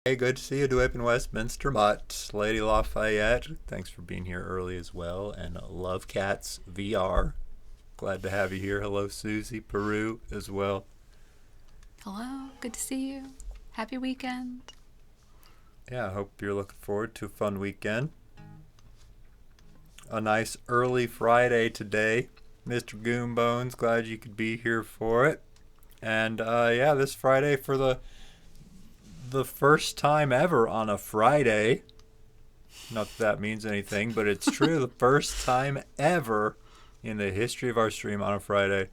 Hey, good to see you, Dwip in Westminster. Mutt, Lady Lafayette, thanks for being here early as well. And Love Cats VR, glad to have you here. Hello, Susie, Peru as well. Hello, good to see you. Happy weekend. Yeah, I hope you're looking forward to a fun weekend. A nice early Friday today. Mr. Goombones, glad you could be here for it. And yeah, this Friday for the first time ever on a Friday. Not that means anything, but it's true. The first time ever in the history of our stream on a Friday,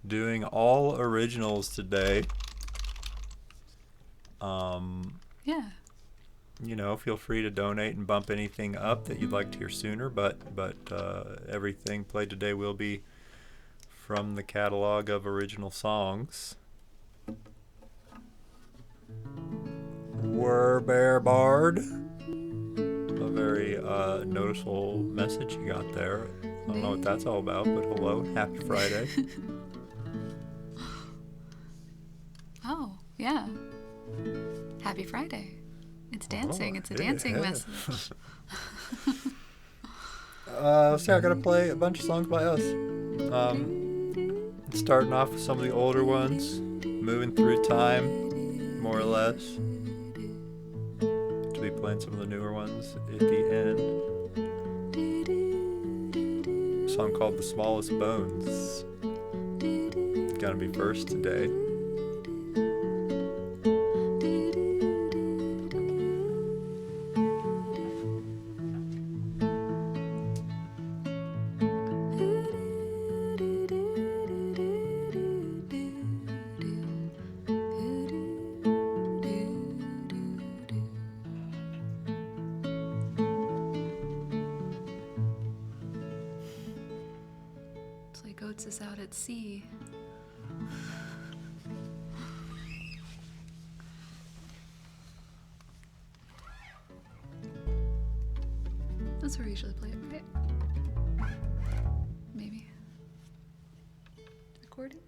doing all originals today. Yeah. You know, feel free to donate and bump anything up that you'd like to hear sooner, but everything played today will be from the catalog of original songs. Were Bear Bard. A very noticeable message you got there. I don't know what that's all about, but hello, happy Friday. Oh, yeah. Happy Friday. It's dancing. It's a dancing message. So I'm going to play a bunch of songs by us. Starting off with some of the older ones, moving through time, more or less. To be playing some of the newer ones at the end. A song called The Smallest Bones. Gonna be first today. Goats is out at sea. That's where we usually play it, right? Maybe. Recording?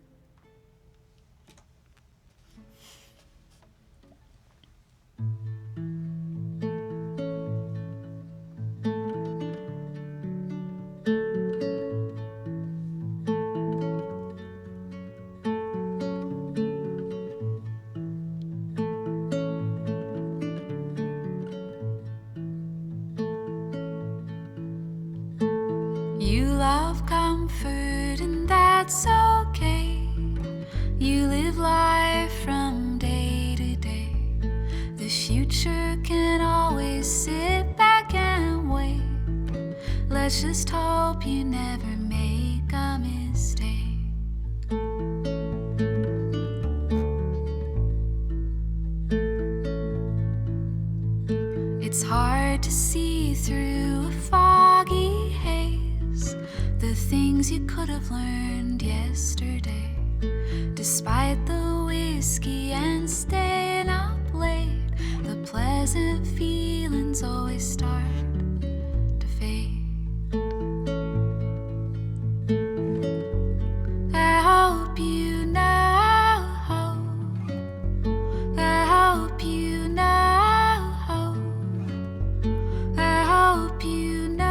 You love comfort and that's okay. You live life from day to day. The future can always sit back and wait. Let's just hope you never make a mistake. It's hard to see through a foggy haze the things you could have learned yesterday. Despite the whiskey and staying up late, the pleasant feelings always start to fade. I hope you know, I hope you know, I hope you know.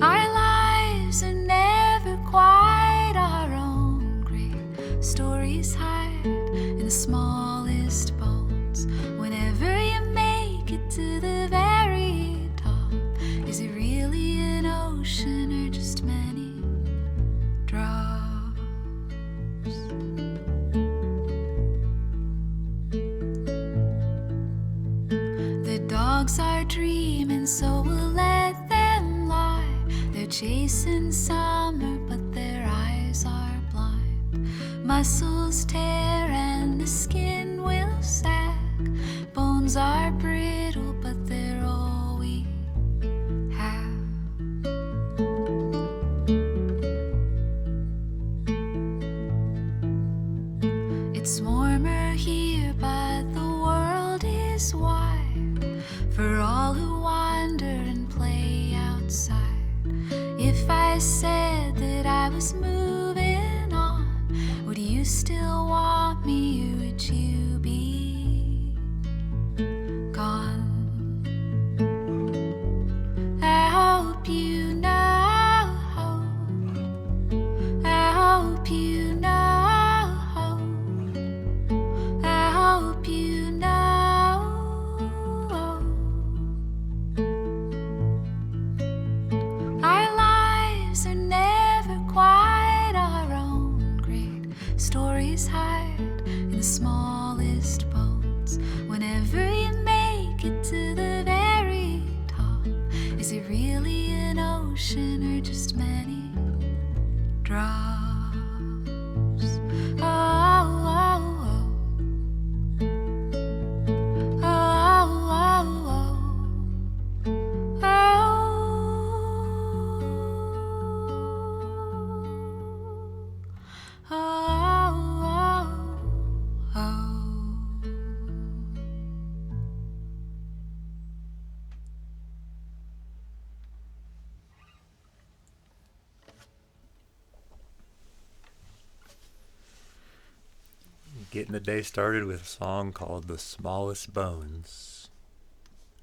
Our lives are never quite our own. Great stories hide in the smallest bones. Whenever you make it to the very top, is it really an ocean or just many drops? The dogs are dreaming, so we'll let them lie. They're chasing summer, but their eyes are blind. Muscles tear and the skin will sag. Bones are brittle, but they're all we have. It's warmer here, but the world is wide for all who wander and play outside. If I said that I was moving on, would you you still want me, or would you be gone? I hope you know. I hope you know. I hope you know. Our lives are never quite our own. Great stories hide in the smallest bones. Whenever you make it to the very top, is it really an ocean or just many drops? Oh, oh, oh. Oh, oh, oh. Oh, oh, oh. Getting the day started with a song called The Smallest Bones,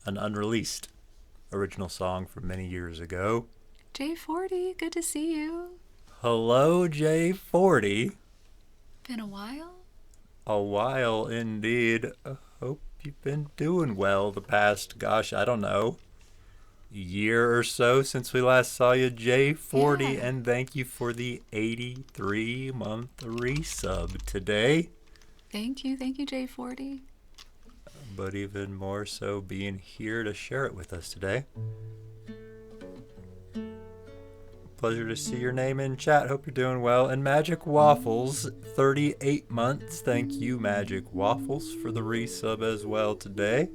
an unreleased original song from many years ago. J40, good to see you. Hello, J40. Been a while? A while indeed. Hope you've been doing well the past, gosh, I don't know, year or so since we last saw you, J40, Yeah. and thank you for the 83-month resub today. Thank you, J40. But even more so being here to share it with us today. Pleasure to see your name in chat. Hope you're doing well. And Magic Waffles, 38 months. Thank you, Magic Waffles, for the resub as well today.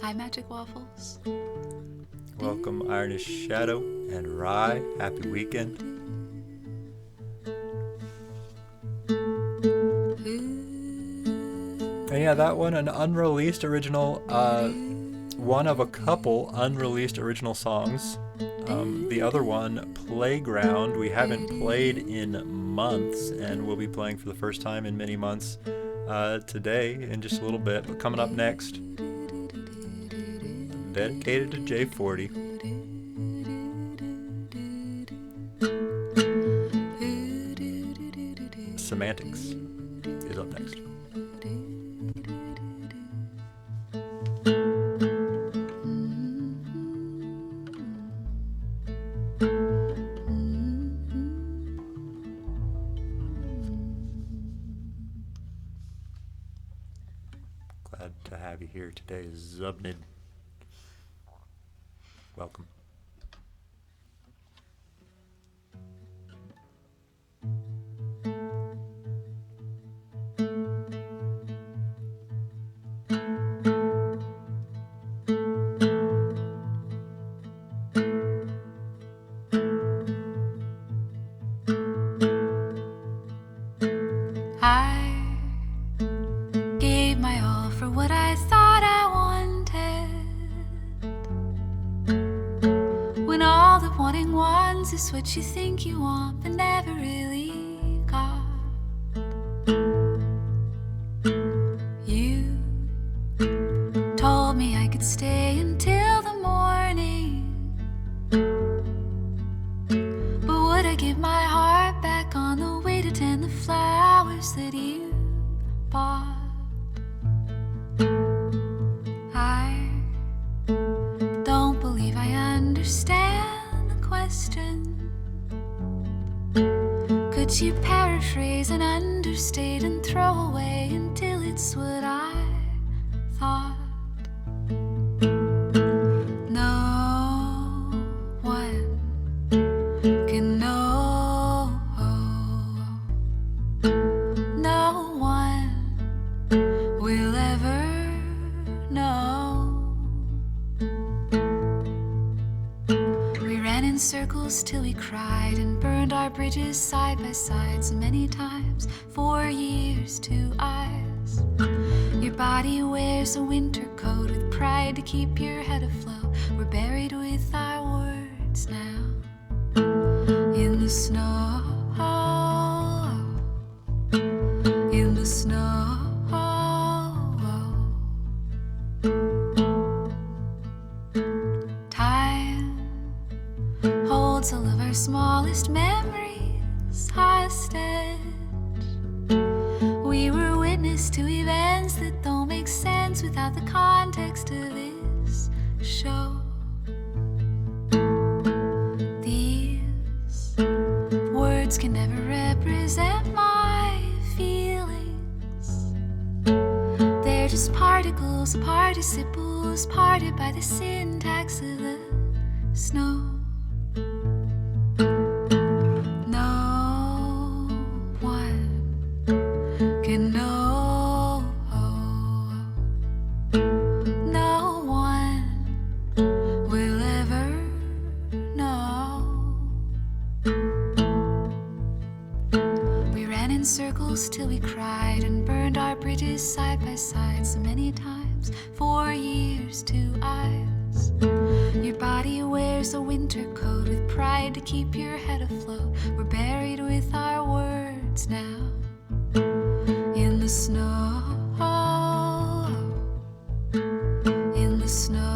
Hi, Magic Waffles. Welcome, Ironish Shadow and Rye. Happy weekend. And yeah, that one, an unreleased original, one of a couple unreleased original songs. The other one, Playground, we haven't played in months, and we'll be playing for the first time in many months today in just a little bit. But coming up next, dedicated to J40. Semantics is up next. Glad to have you here today, Zubnid. Welcome. I gave my all for what I thought I wanted. When all the wanting wants is what you think you want, but never really got. You told me I could stay until the morning, but would I give my heart back on the way to tend the flowers that you bought? I don't believe I understand the question. Could you paraphrase and understate and throw away until it's what I thought? No one can know. No one will ever know. We ran in circles till we cried and burned our bridges side by side so many times. 4 years, 2 eyes. Your body wears a winter coat with pride to keep your head afloat. We're buried with our words now in the snow. memories hostage. We were witness to events that don't make sense without the context of this show. These words can never represent my feelings. They're just particles, participles, parted by the syntax of the snow. No one can know. No one will ever know. We ran in circles till we cried and burned our bridges side by side so many times. 4 years, 2 eyes. Your body wears a winter coat with pride to keep your head afloat. We're buried with our words now in the snow. In the snow.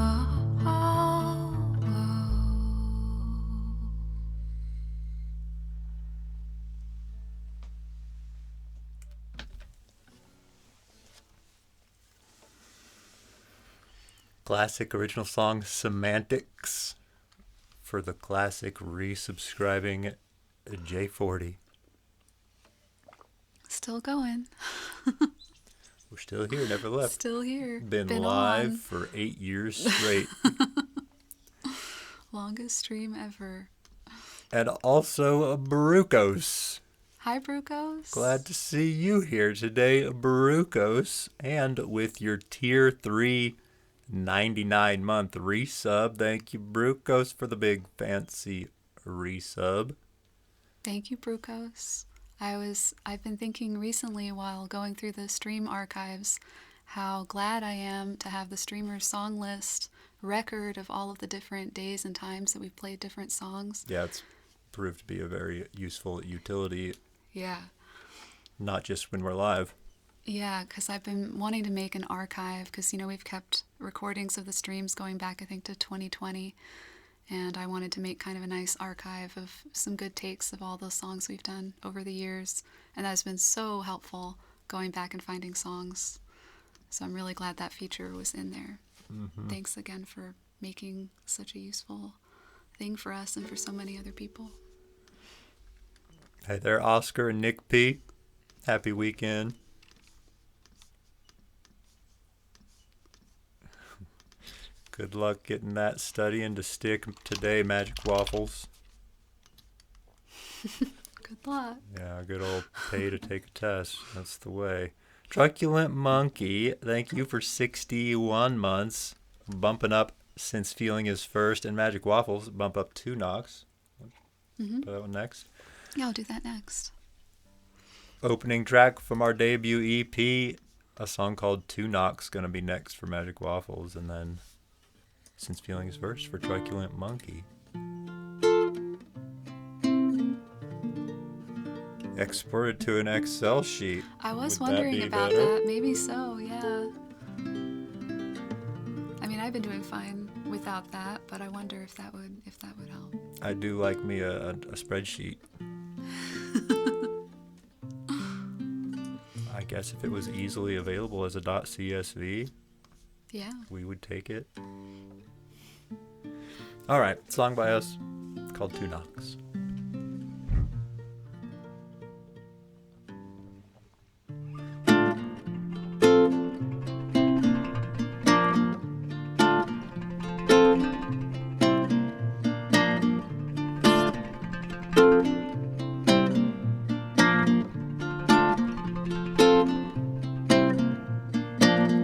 Classic original song Semantics for the classic resubscribing J40. Still going. We're still here, never left. Still here. Been live on. for 8 years straight. Longest stream ever. And also Baruchos. Hi, Brucos. Glad to see you here today, Baruchos. And with your tier 3 $99-month resub. Thank you, Brucos, for the big fancy resub. Thank you, Brucos. I've been thinking recently while going through the stream archives how glad I am to have the streamer's song list record of all of the different days and times that we've played different songs. Yeah, it's proved to be a very useful utility. Yeah. Not just when we're live. Yeah, because I've been wanting to make an archive because, we've kept recordings of the streams going back, I think, to 2020. And I wanted to make kind of a nice archive of some good takes of all those songs we've done over the years. And that's been so helpful going back and finding songs. So I'm really glad that feature was in there. Mm-hmm. Thanks again for making such a useful thing for us and for so many other people. Hey there, Oscar and Nick P. Happy weekend. Good luck getting that studying to stick today, Magic Waffles. Good luck. Yeah, good old pay to take a test. That's the way. Truculent Monkey, thank you for 61 months. Bumping up since feeling is first. And Magic Waffles, bump up 2 knocks. Mm-hmm. Put that one next. Yeah, I'll do that next. Opening track from our debut EP, a song called 2 Knocks, going to be next for Magic Waffles. And then Since Feeling is First for Truculent Monkey. Exported to an Excel sheet. I was Would that wondering be about better? that. Maybe so, yeah. I mean, I've been doing fine without that, but I wonder if that would help. I do like me a spreadsheet. I guess if it was easily available as a .csv, Yeah. we would take it. All right, song by us called 2 Knocks.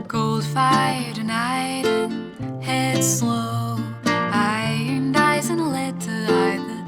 Cold fire tonight and head slow. Ironed eyes and lead to hide the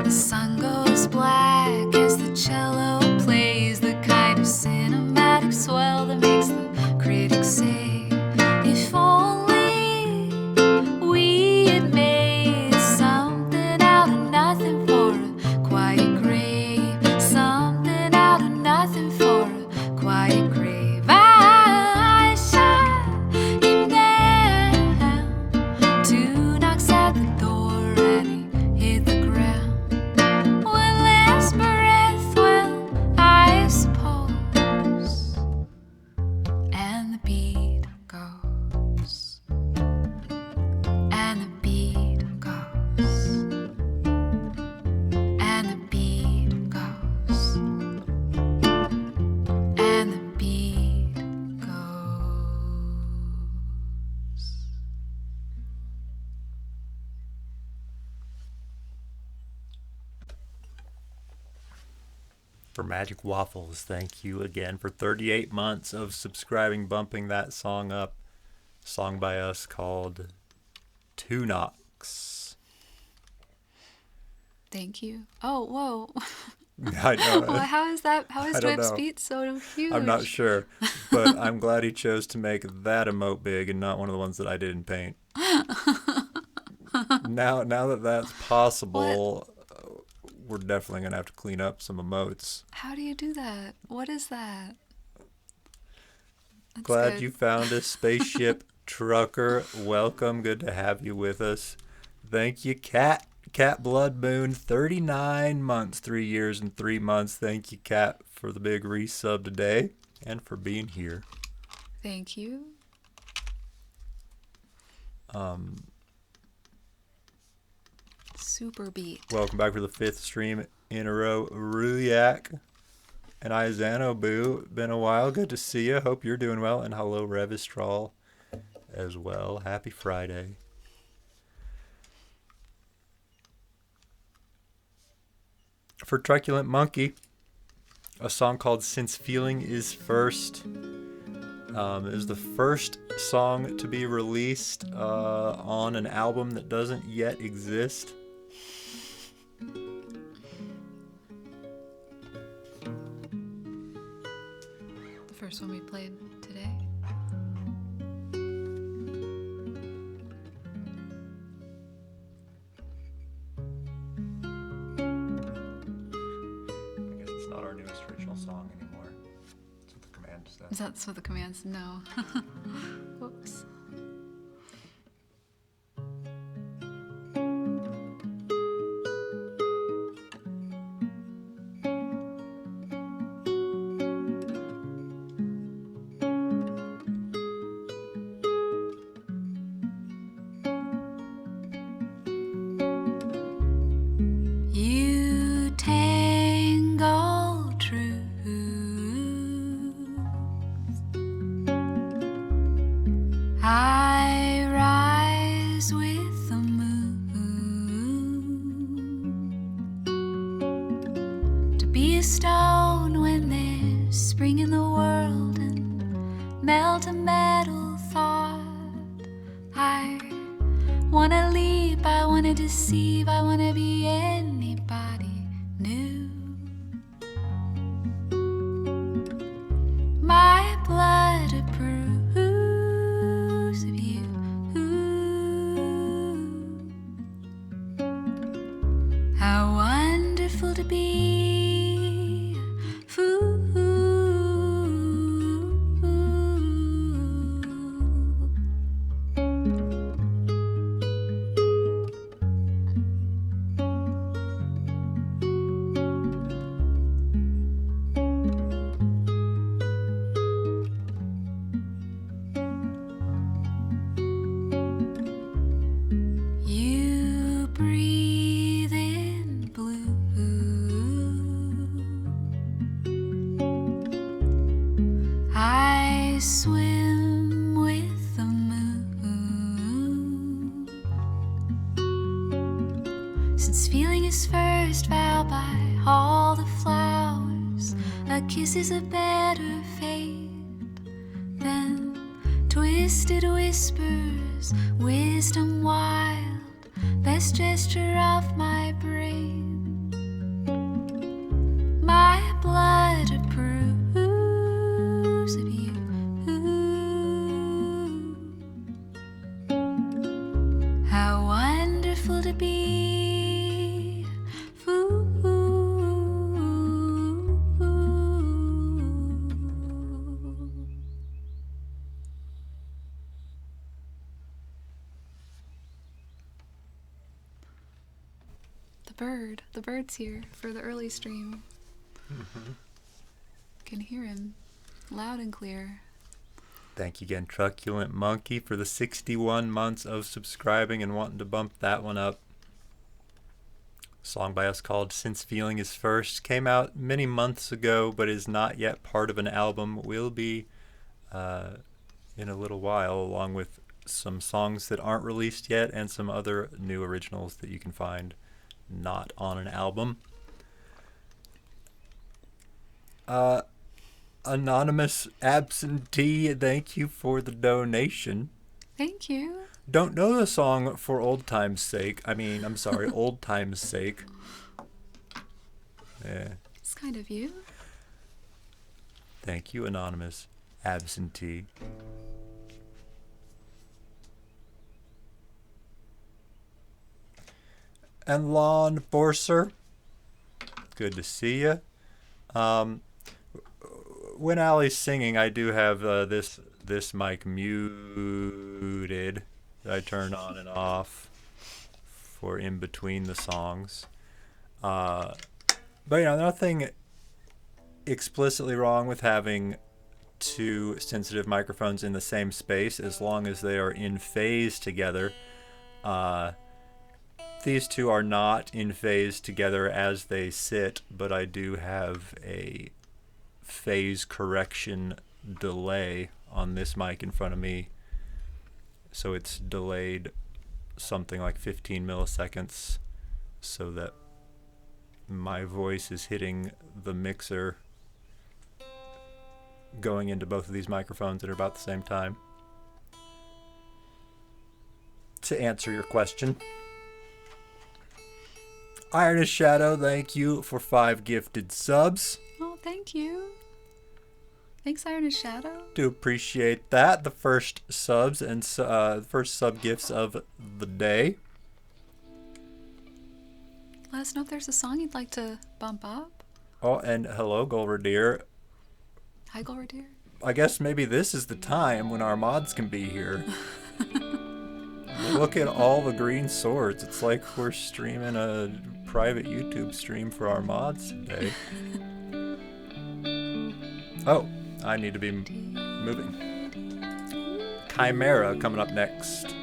The sun goes black as the cello plays, the kind of cinematic swell that makes the critics say, if only we had made something out of nothing for a quiet grave, something out of nothing for a quiet grave. I shot him down, 2 knocks at the door and he hit the ground. One last breath, well, I suppose, and the beat goes, and the beat goes, and the beat goes, and the beat goes. For Magic Waffles, thank you again for 38 months of subscribing, bumping that song up. Song by us called 2 Knocks. Thank you. Oh, whoa. I know. Well, how is that? How is I don't Dwip's know. beat so huge? I'm not sure, but I'm glad he chose to make that emote big and not one of the ones that I didn't paint. Now that that's possible, we're definitely going to have to clean up some emotes. How do you do that? What is that? That's Glad good. you found us, Spaceship Trucker. Welcome. Good to have you with us. Thank you, Cat Blood Moon. 39 months, 3 years and 3 months. Thank you, Cat, for the big resub today and for being here. Thank you. Super beat. Welcome back for the 5th stream in a row. Ruliak and Izano Boo. Been a while. Good to see you. Hope you're doing well. And hello, Revistral, as well. Happy Friday. For Truculent Monkey, a song called Since Feeling Is First. It is the first song to be released on an album that doesn't yet exist. The first one we played today. I guess it's not our newest original song anymore. That's what the command says. Is that what the commands? No. Whoops. You tangle truth. I rise with the moon to be a stone when there's spring in the world and melt a metal thought. I wanna leap, I wanna deceive, I wanna be anybody new. My blood approves of you. How wonderful to be a fool. You breathe in blue. I swim with the moon. Since feeling is first, vow by all the flowers, a kiss is a better fate than twisted whispers, wisdom wild, best gesture of my brain. bird. The bird's here for the early stream. Mm-hmm. Can hear him loud and clear. Thank you again, Truculent Monkey, for the 61 months of subscribing and wanting to bump that one up. A song by us called Since Feeling Is First came out many months ago, but is not yet part of an album. Will be in a little while, along with some songs that aren't released yet and some other new originals that you can find not on an album. Anonymous Absentee, thank you for the donation. Thank you. Don't know the song for old time's sake. Old time's sake. Yeah. It's kind of you. Thank you, Anonymous Absentee. And Lawn Borser, good to see you. When Allie's singing, I do have this mic muted that I turn on and off for in between the songs. But nothing explicitly wrong with having two sensitive microphones in the same space as long as they are in phase together. These two are not in phase together as they sit, but I do have a phase correction delay on this mic in front of me, so it's delayed something like 15 milliseconds so that my voice is hitting the mixer going into both of these microphones at about the same time. To answer your question, Iron is Shadow, thank you for 5 gifted subs. Oh, thank you. Thanks, Iron is Shadow. Do appreciate that. The first subs and first sub gifts of the day. Let us know if there's a song you'd like to bump up. Oh, and hello, Golradeer. Hi, Golradeer. I guess maybe this is the time when our mods can be here. Look at all the green swords. It's like we're streaming a private YouTube stream for our mods today. Oh, I need to be moving. Chimera coming up next.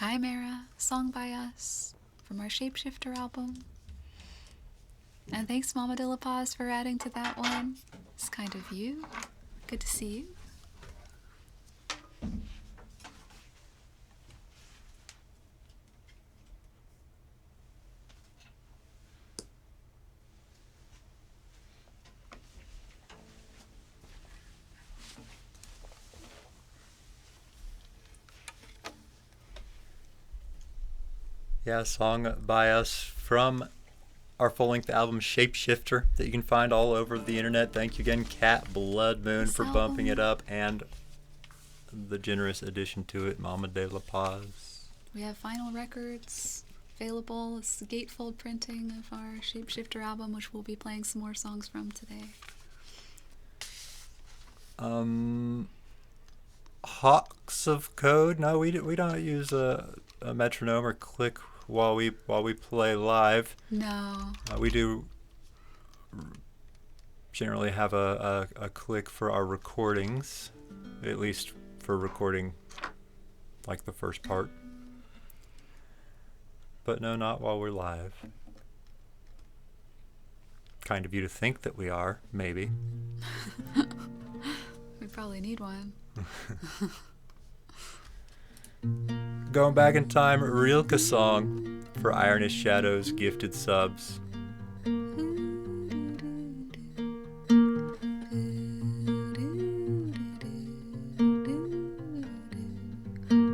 Chimera, song by us from our Shapeshifter album. And thanks, Mama de la Paz, for adding to that one. It's kind of you. Good to see you. Yeah, a song by us from our full-length album Shapeshifter that you can find all over the internet. Thank you again, Cat Blood Moon, for bumping it up, and the generous addition to it, Mama de la Paz. We have vinyl records available. It's the gatefold printing of our Shapeshifter album, which we'll be playing some more songs from today. Hawks of Code. No, we don't use a metronome or click while we play live. No. We do generally have a click for our recordings, at least for recording like the first part. But no, not while we're live. Kind of you to think that we are, maybe. We probably need one. Going back in time, Rilke song for Ironist Shadows gifted subs.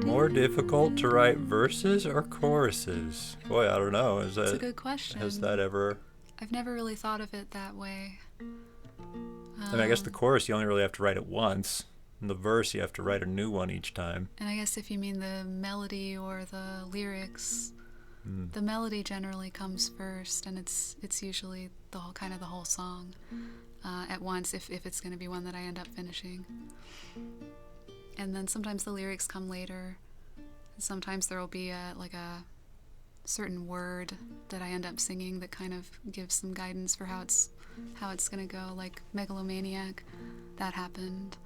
More difficult to write verses or choruses? Boy, I don't know. That's a good question. Has that ever... I've never really thought of it that way. I mean, I guess the chorus you only really have to write it once. And the verse you have to write a new one each time. And I guess if you mean the melody or the lyrics, the melody generally comes first, and it's usually the whole song at once if it's going to be one that I end up finishing. And then sometimes the lyrics come later. Sometimes there will be a certain word that I end up singing that kind of gives some guidance for how it's going to go. Like Megalomaniac, that happened.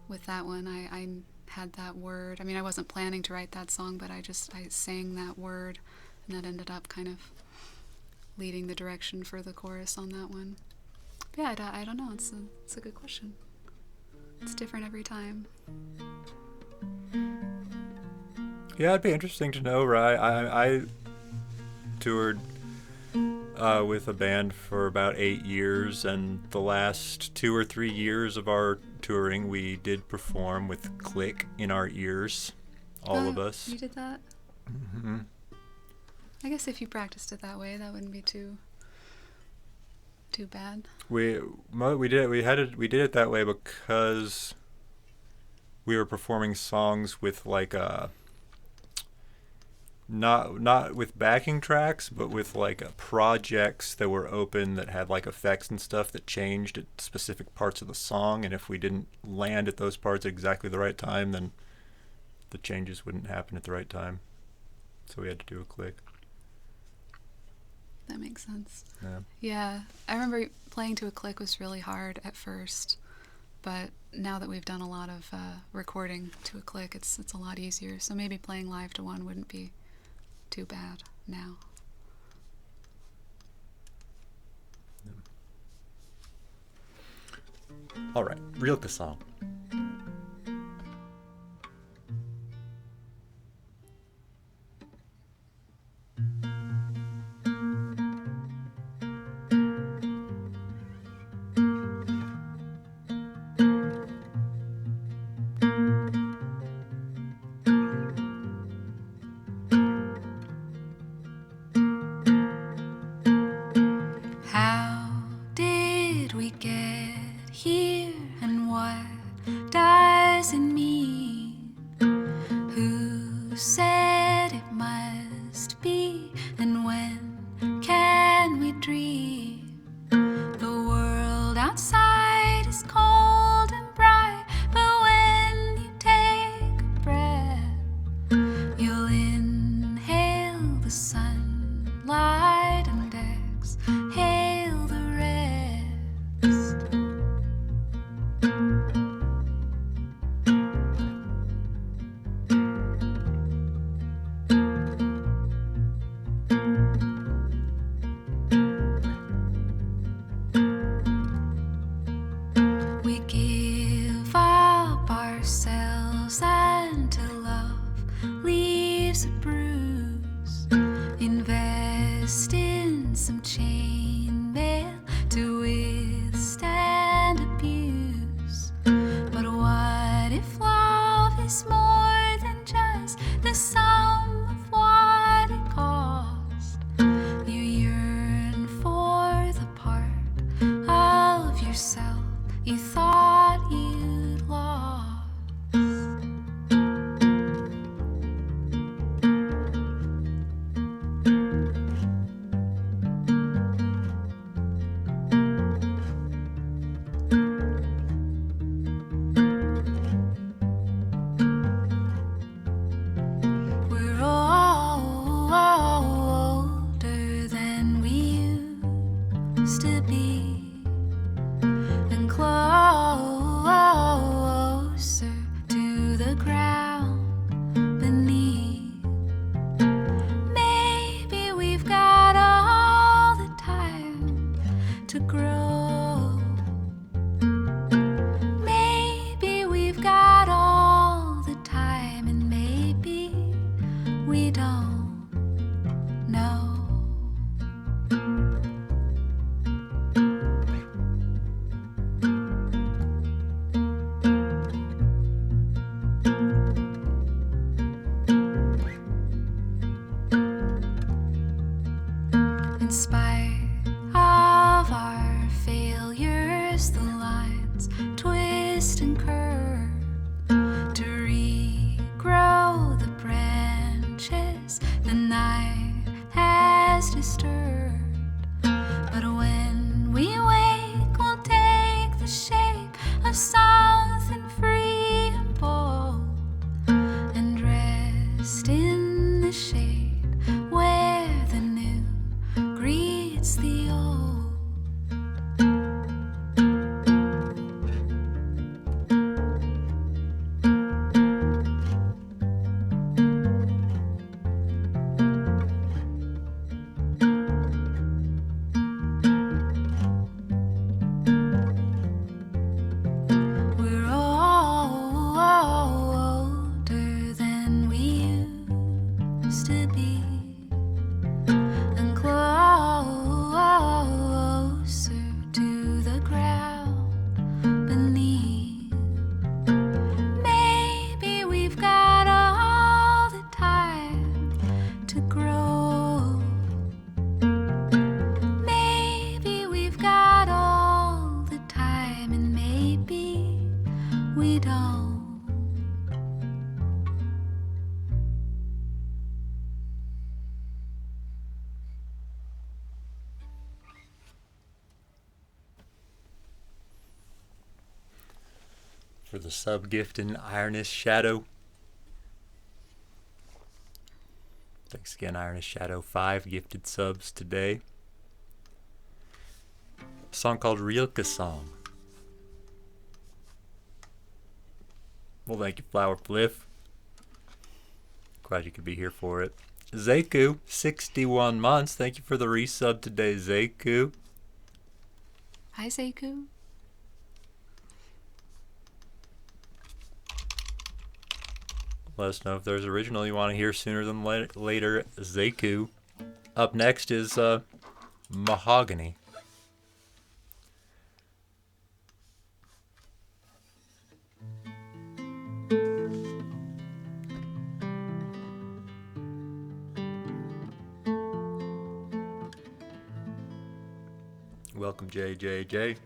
With that one, I had that word. I mean, I wasn't planning to write that song, but I sang that word, and that ended up kind of leading the direction for the chorus on that one. But yeah, I don't know. It's a good question. It's different every time. Yeah, it'd be interesting to know, right? I toured with a band for about 8 years, and the last 2 or 3 years of our touring, we did perform with click in our ears, all of us. You did that? Mm-hmm. I guess if you practiced it that way, that wouldn't be too bad. We did it that way because we were performing songs with like not with backing tracks, but with like projects that were open that had like effects and stuff that changed at specific parts of the song, and if we didn't land at those parts at exactly the right time, then the changes wouldn't happen at the right time. So we had to do a click. That makes sense. Yeah. Yeah, I remember playing to a click was really hard at first, but now that we've done a lot of recording to a click, it's a lot easier. So maybe playing live to one wouldn't be too bad now. All right, Rilke song. How did we get here, and what does it mean? Who said it must be, and when can we dream? The world outside is cold and bright, but when you take a breath, you'll inhale the sunlight and exhale the rest. face a bruise. Invest in some chainmail to withstand abuse. But what if love is more than just the sum of what it cost? You yearn for the part of yourself you thought you'd lost. We're all older than we used to be, and closer to the ground beneath. Maybe we've got all the time to grow. Maybe we've got all the time, and maybe we don't know. In spite of our failures, the lines twist and curve to regrow the branches the night has disturbed. But when we wake, we'll take the shape of something free and bold, and rest in the shade where the new greets the old. We're all older than we used to be, and closer to the ground beneath. Maybe we've got all the time to grow. Maybe we've got all the time, and maybe we don't. For the sub gift in Ironess Shadow. Thanks again, Ironess Shadow. 5 gifted subs today. A song called Rilke Song. Well, thank you, Flower Pliff. Glad you could be here for it. Zeku, 61 months. Thank you for the resub today, Zeku. Hi, Seiku. Let us know if there's original you want to hear sooner than later, Zeku. Up next is Mahogany. Welcome, JJJ.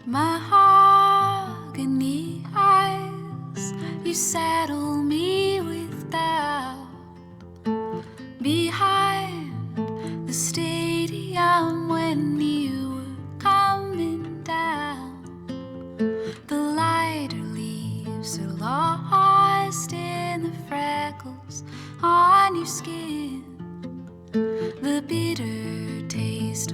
Mahogany eyes, you saddle me with doubt. Behind the stadium when you were coming down, the lighter leaves are lost in the freckles on your skin. The bitter taste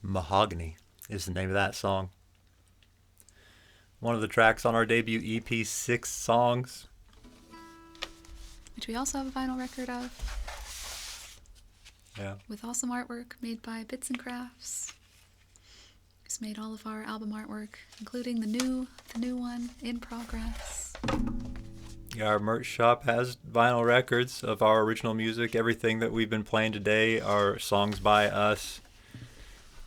Mahogany is the name of that song. One of the tracks on our debut EP, 6 songs. Which we also have a vinyl record of. Yeah. With awesome artwork made by Bits and Crafts. Who's made all of our album artwork, including the new one in progress. Yeah, our merch shop has vinyl records of our original music. Everything that we've been playing today are songs by us.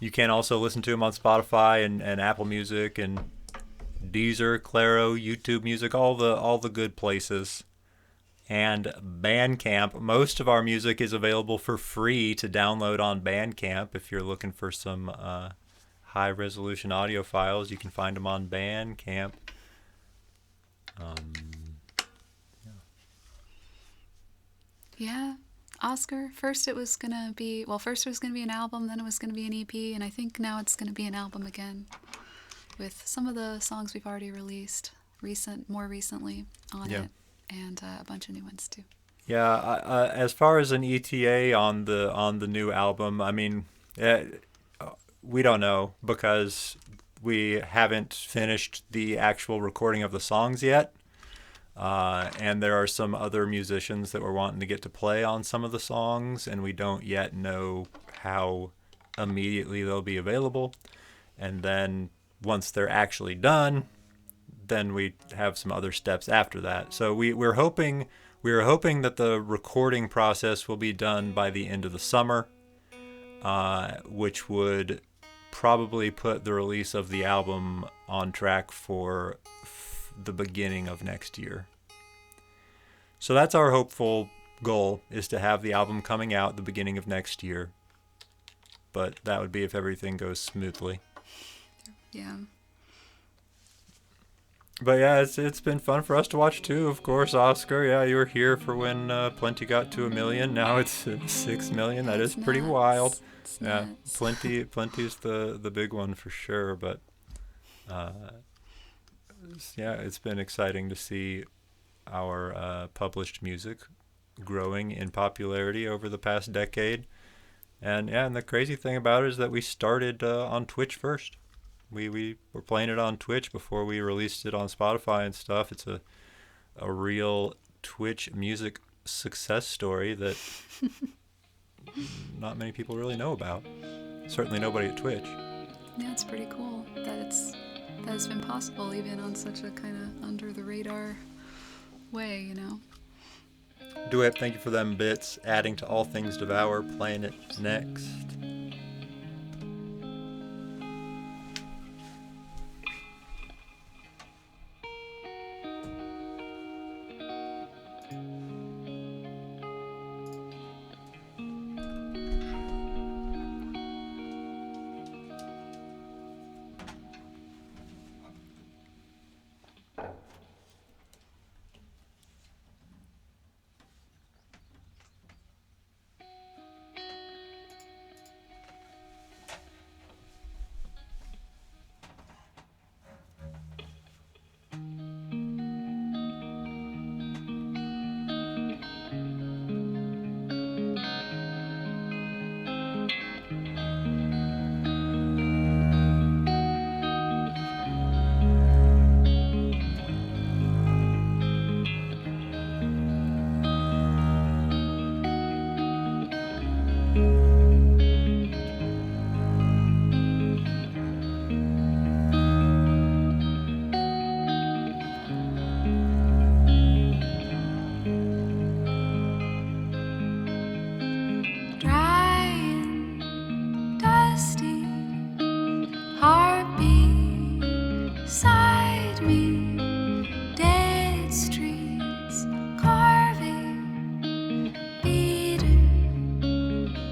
You can also listen to them on Spotify and Apple Music and Deezer, Claro, YouTube Music, all the good places. And Bandcamp. Most of our music is available for free to download on Bandcamp. If you're looking for some high-resolution audio files, you can find them on Bandcamp. Yeah. Oscar, first it was going to be an album, then it was going to be an EP, and I think now it's going to be an album again with some of the songs we've already released more recently on it, and a bunch of new ones too. Yeah, as far as an ETA on the new album, I mean, we don't know because we haven't finished the actual recording of the songs yet. And there are some other musicians that we're wanting to get to play on some of the songs, and we don't yet know how immediately they'll be available. And then once they're actually done, then we have some other steps after that. So we're hoping that the recording process will be done by the end of the summer, which would probably put the release of the album on track for the beginning of next year. So that's our hopeful goal, is to have the album coming out the beginning of next year. But that would be if everything goes smoothly. Yeah. But yeah, it's been fun for us to watch too. Of course, Oscar, yeah, you were here for when Plenty got to 1 million. Now it's 6 million. That is pretty wild. It's yeah, nuts. Plenty's the big one for sure. But yeah, it's been exciting to see our published music growing in popularity over the past decade. And yeah, and the crazy thing about it is that we started on Twitch first. We were playing it on Twitch before we released it on Spotify and stuff. It's a real Twitch music success story that not many people really know about. Certainly nobody at Twitch. Yeah, it's pretty cool that it's been possible even on such a kind of under the radar way, you know. Do it. Thank you for them bits. Adding to All Things Devour. Playing it next.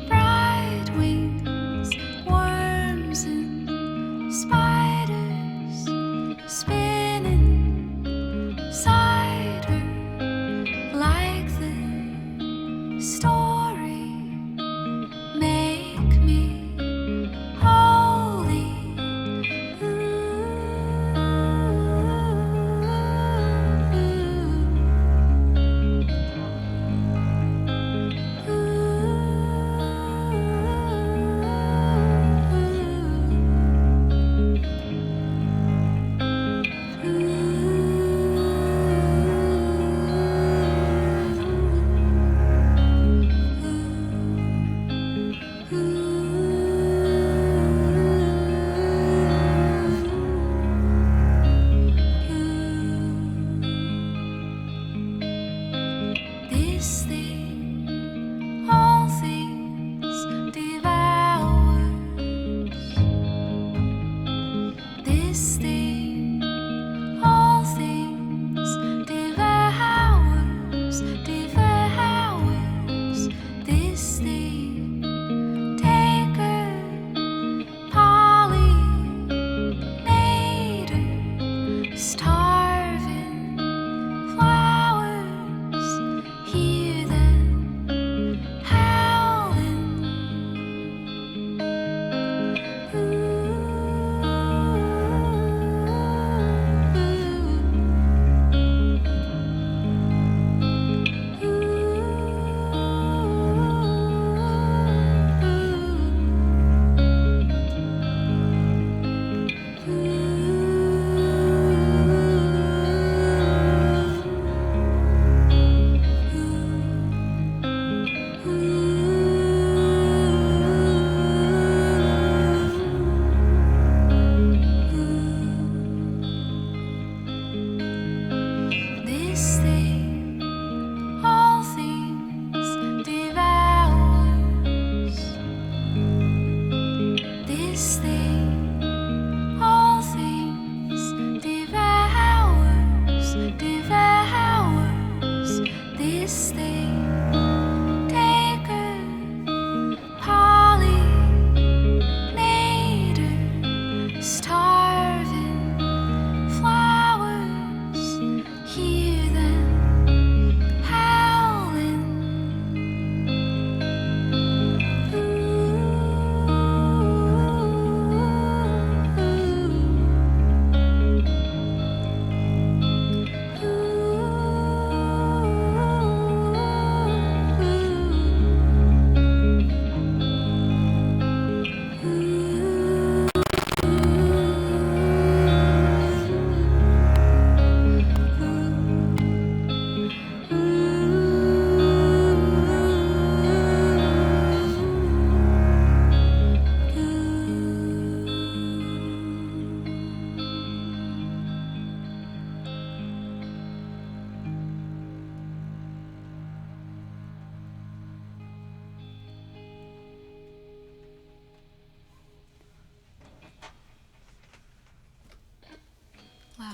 Brown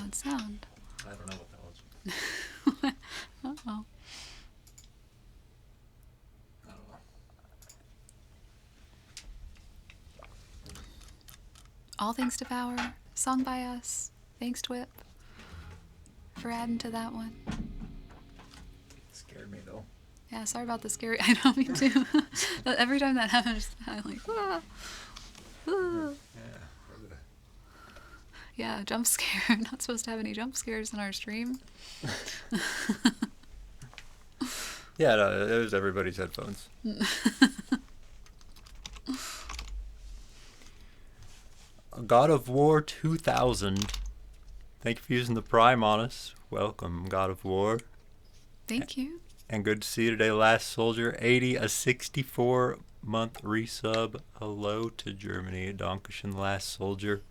loud sound. I don't know what that was. Uh-oh. I don't know. All Thanks to Power, sung by us. Thanks, Twip, for adding to that one. It scared me though. Yeah, sorry about the scary. I know, me too. Every time that happens, I'm like, ah, ah. Yeah, jump scare. Not supposed to have any jump scares in our stream. Yeah, no, it was everybody's headphones. God of War 2000. Thank you for using the Prime on us. Welcome, God of War. Thank you. And good to see you today, Last Soldier. 80, a 64-month resub. Hello to Germany. Dankeschön, Last Soldier.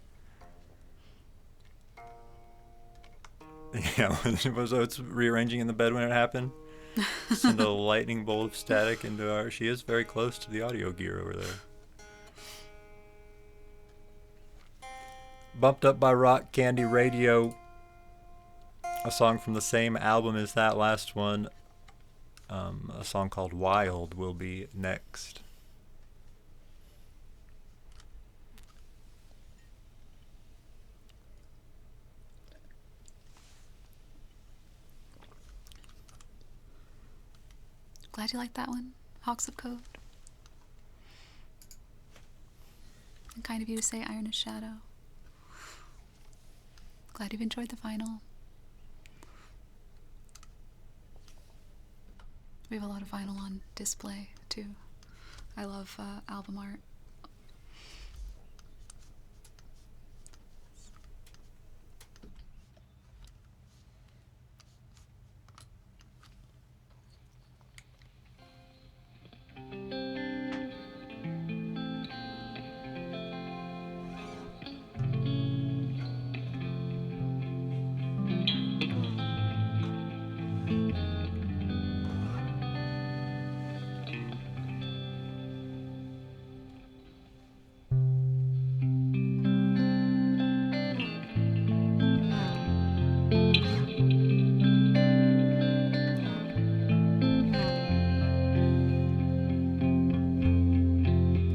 Yeah, was it's rearranging in the bed when it happened? Send a lightning bolt of static into our... She is very close to the audio gear over there. Bumped Up by Rock Candy Radio. A song from the same album as that last one. A song called Wild will be next. Glad you liked that one, Hawks of Code. And kind of you to say Iron is Shadow. Glad you've enjoyed the vinyl. We have a lot of vinyl on display, too. I love album art.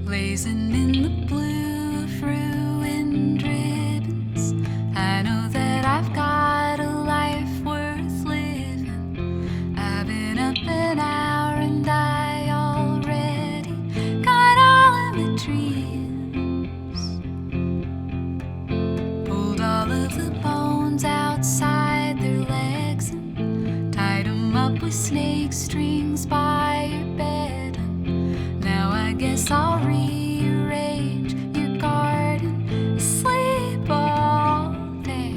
Blazing in the blue of ruined ribbons, I know that I've got a life worth living. I've been up an hour and I already got all of my dreams. Pulled all of the bones outside their legs and tied them up with snake strings by your bed. And now I guess I'll rearrange your garden, sleep all day.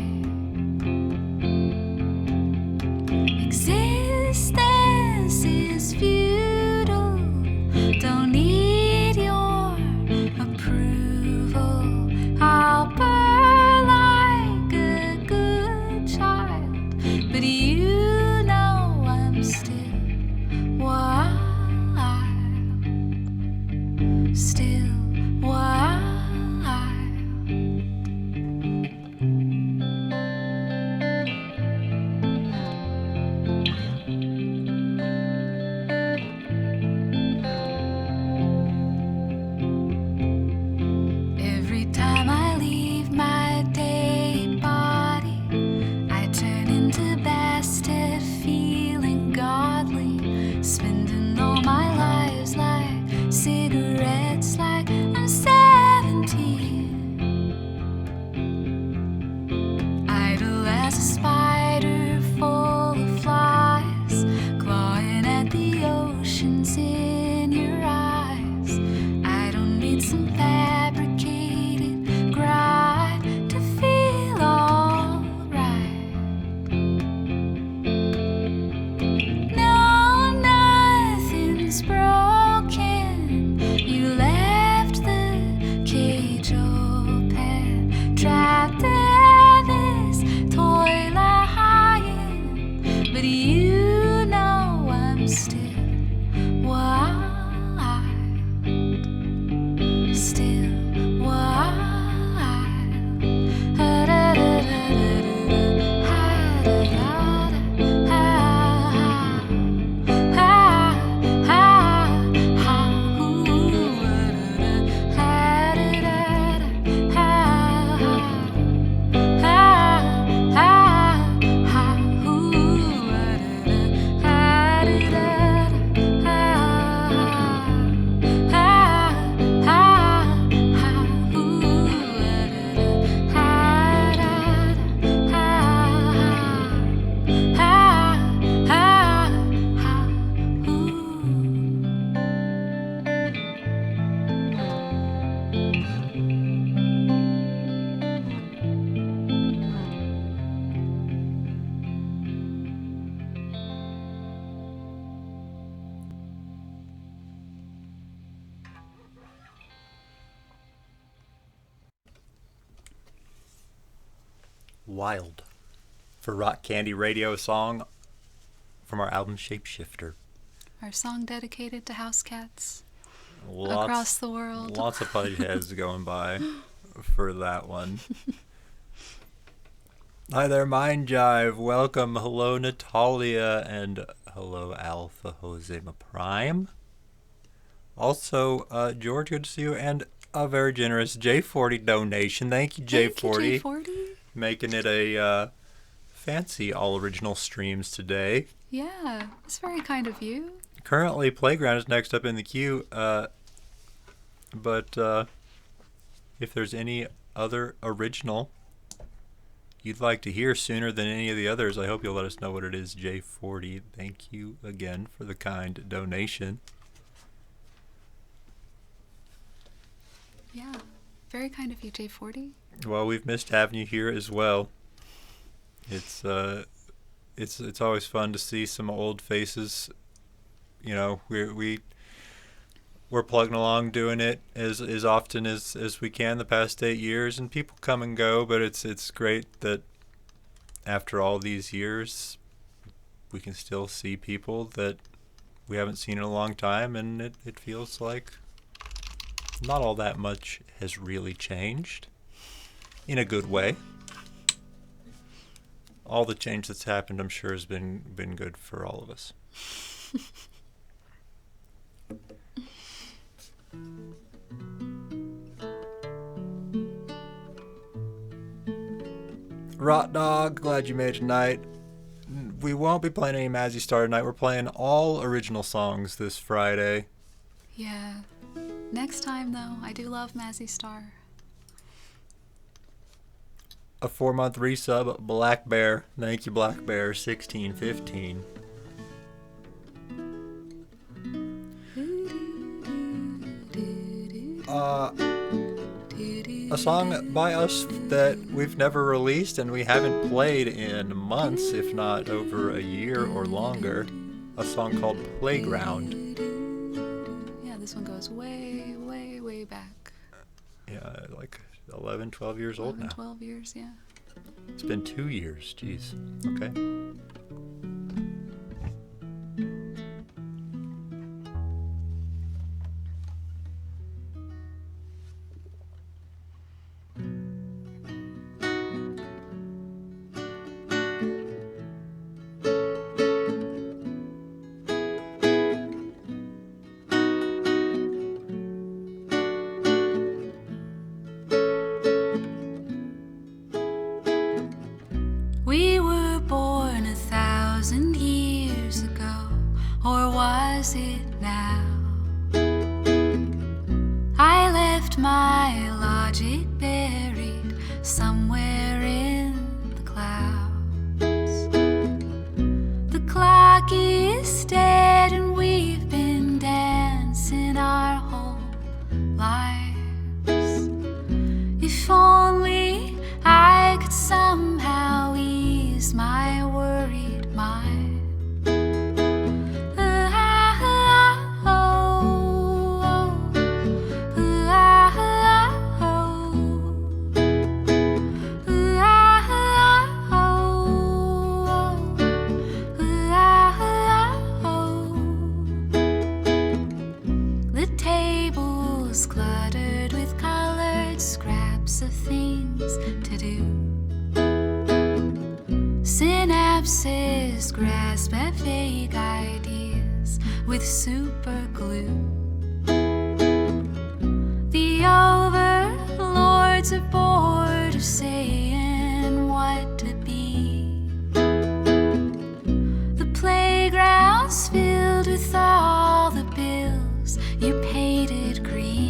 Existence is futile, don't need your approval. I'll purr like a good child, but you know I'm still wild. Still wild. Every time I leave my day body, I turn into Bastet, feeling godly, spending all my lives like cigarettes, like I'm 17. Idle as a spider full of flies, clawing at the oceans in your eyes. I don't need some fabricated grind to feel alright. No, nothing's broken. Wild for Rock Candy Radio, song from our album Shapeshifter. Our song dedicated to house cats Lots, across the world. Lots of pudgy heads going by for that one. Hi there, Mind Jive. Welcome. Hello, Natalia. And hello, Alpha Josema Prime. Also, George, good to see you. And a very generous J40 donation. Thank you, J40. Thank you, J40. Making it a fancy all-original streams today. Yeah, it's very kind of you. Currently, Playground is next up in the queue. But if there's any other original you'd like to hear sooner than any of the others, I hope you'll let us know what it is, J40. Thank you again for the kind donation. Yeah, very kind of you, J40. Well, we've missed having you here as well. It's always fun to see some old faces. You know, we're plugging along doing it as often as we can the past 8 years, and people come and go, but it's great that after all these years we can still see people that we haven't seen in a long time, and it feels like not all that much has really changed in a good way. All the change that's happened, I'm sure, has been good for all of us. Rot Dog, glad you made it tonight. We won't be playing any Mazzy Star tonight. We're playing all original songs this Friday. Yeah. Next time, though, I do love Mazzy Star. A 4-month resub, Black Bear. Thank you, Black Bear, 1615. A song by us that we've never released and we haven't played in months, if not over a year or longer. A song called Playground. Yeah, this one goes way, way, way back. Yeah, like 11, 12 years old now. 12 years, yeah. It's been 2 years, jeez. Okay. We were born 1,000 years ago, or was it now? I left my logic buried somewhere in the clouds. The clock is dead and we've been dancing our whole lives. If only I could somehow ease my worried mind. The table's cluttered with colored scraps of things to do. Synapses grasp at vague ideas with super glue. The overlords are bored of saying what to be. The playground's filled with all the bills you painted green.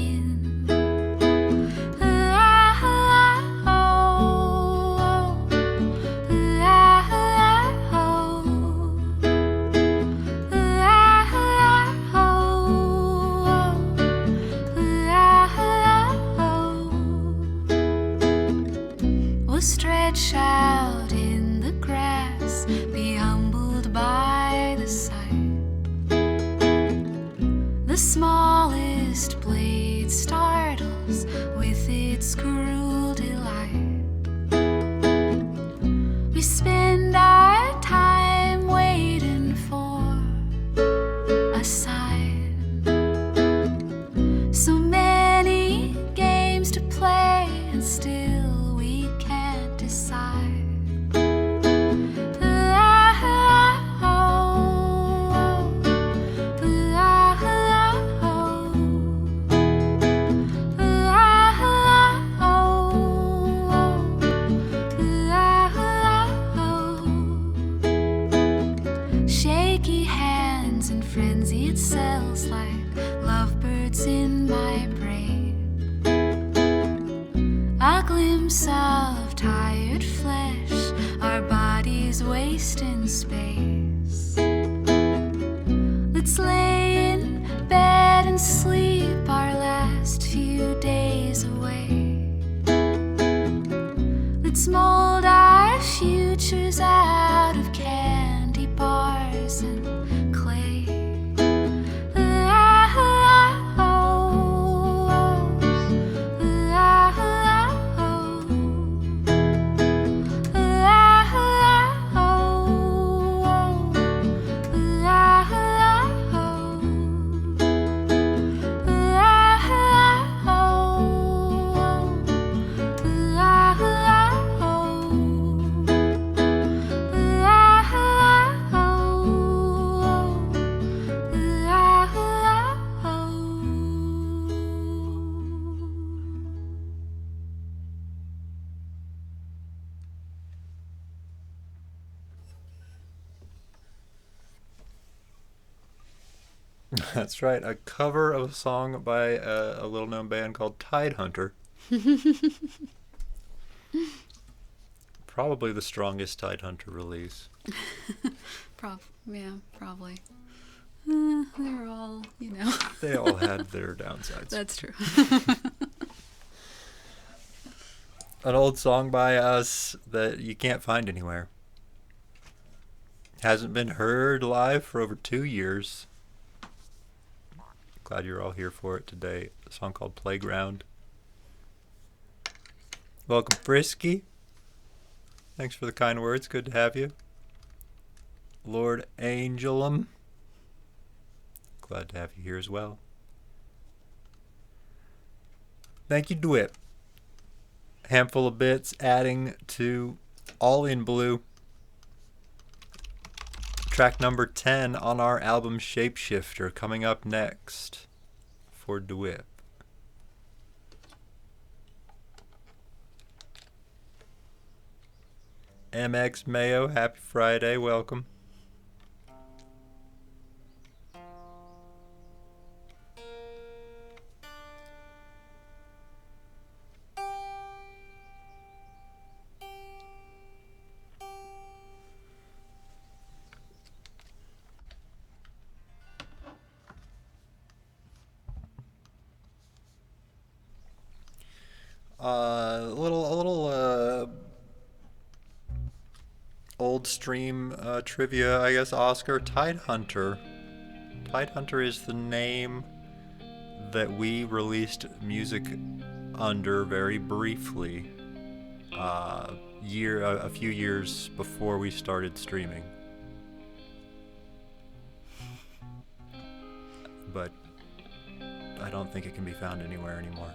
We'll stretch out in the grass, be humbled by the sight. The smallest blade startles with its cruel delight. my brain. A glimpse of tired flesh, our bodies waste in space. Let's lay in bed and sleep our last few days away. Let's mold our futures out of candy bars and clay. That's right, a cover of a song by a little-known band called Tidehunter. Probably the strongest Tidehunter release. Yeah, probably. They're all, They all had their downsides. That's true. An old song by us that you can't find anywhere. Hasn't been heard live for over 2 years. Glad you're all here for it today. A song called Playground. Welcome, Frisky. Thanks for the kind words. Good to have you. Lord Angelum. Glad to have you here as well. Thank you, Dwip. Handful of bits adding to All in Blue. Track number 10 on our album Shapeshifter coming up next for Dwip. MX Mayo, happy Friday, welcome. A little old stream trivia, I guess. Oscar, Tidehunter. Tidehunter is the name that we released music under very briefly a few years before we started streaming. But I don't think it can be found anywhere anymore.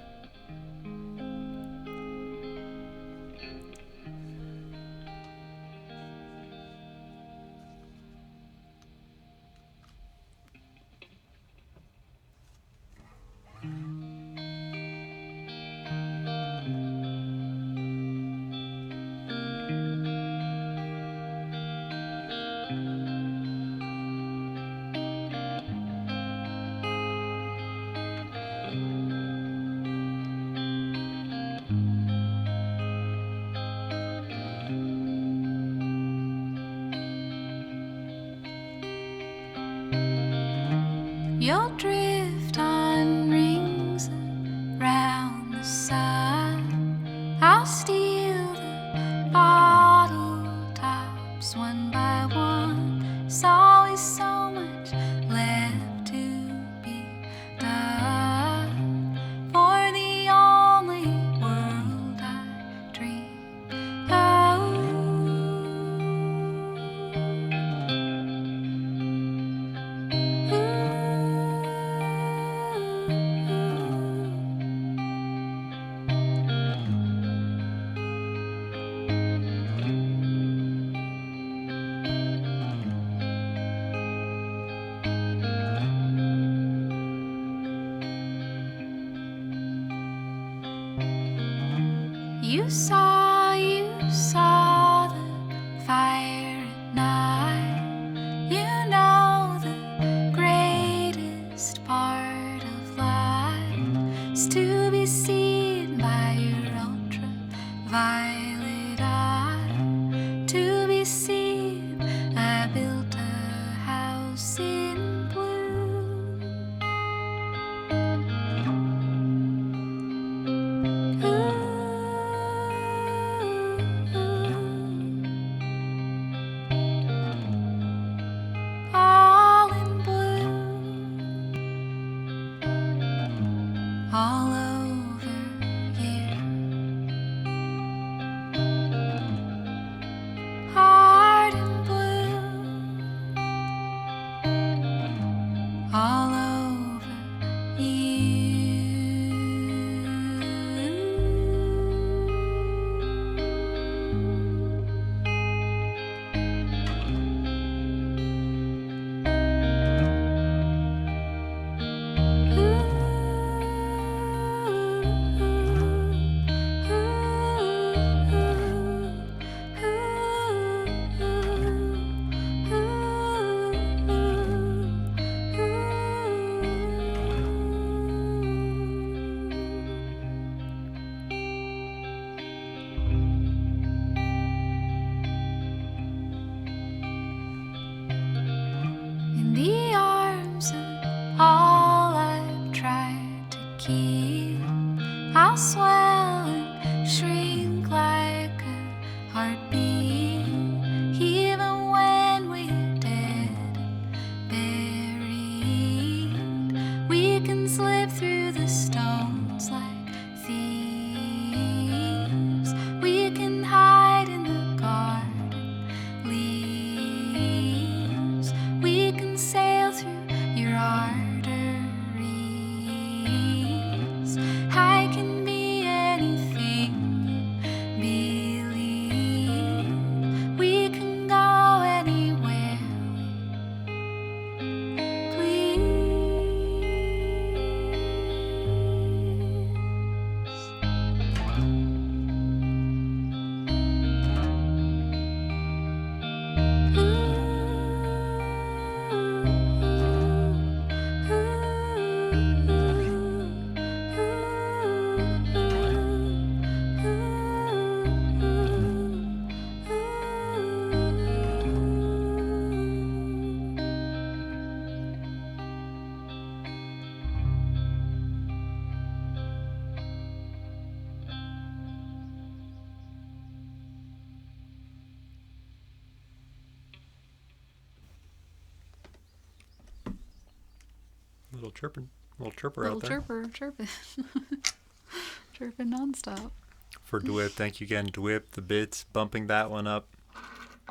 You'll drift on rings around the sun. I'll steal the bottle tops one by one. There's always so much left to be done for the only world I dream of. You saw the fire at night. You know the greatest part of life all over here. Heart and blue, all over you. In the arms of all I've tried to keep, I'll swell and shrink like a heartbeat, even when we're dead and buried. We can slip through the stones like thieves. We can hide in the garden leaves. We can sail through your arteries. I can be anything you believe. We can go anywhere we Little chirper Little out there. chirping. Chirping nonstop. For Dwip, thank you again, Dwip, the bits, bumping that one up.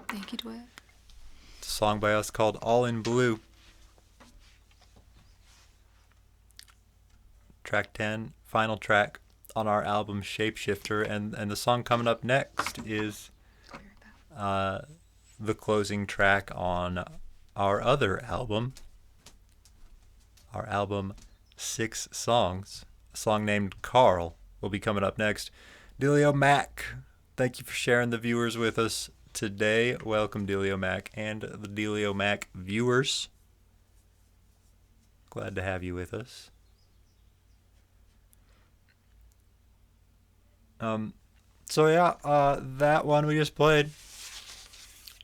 Thank you, Dwip. It's a song by us called All in Blue. Track 10, final track on our album Shapeshifter, and the song coming up next is the closing track on our other album. Our album, 6 Songs. A song named Carl will be coming up next. Delio Mac, thank you for sharing the viewers with us today. Welcome, Delio Mac and the Delio Mac viewers. Glad to have you with us. That one we just played,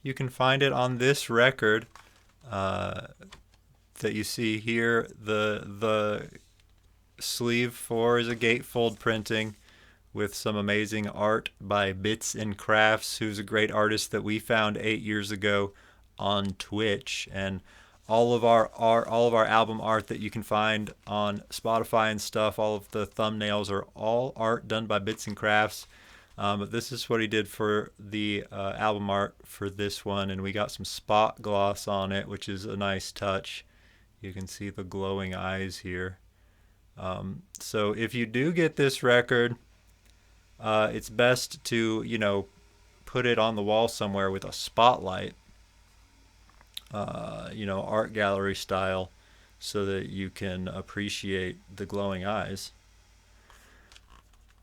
you can find it on this record that you see here. The sleeve 4 is a gatefold printing with some amazing art by Bits and Crafts, who's a great artist that we found 8 years ago on Twitch. And all of our album art that you can find on Spotify and stuff, all of the thumbnails are all art done by Bits and Crafts. But this is what he did for the album art for this one, and we got some spot gloss on it, which is a nice touch. You can see the glowing eyes here. So if you do get this record, it's best to, put it on the wall somewhere with a spotlight, art gallery style, so that you can appreciate the glowing eyes.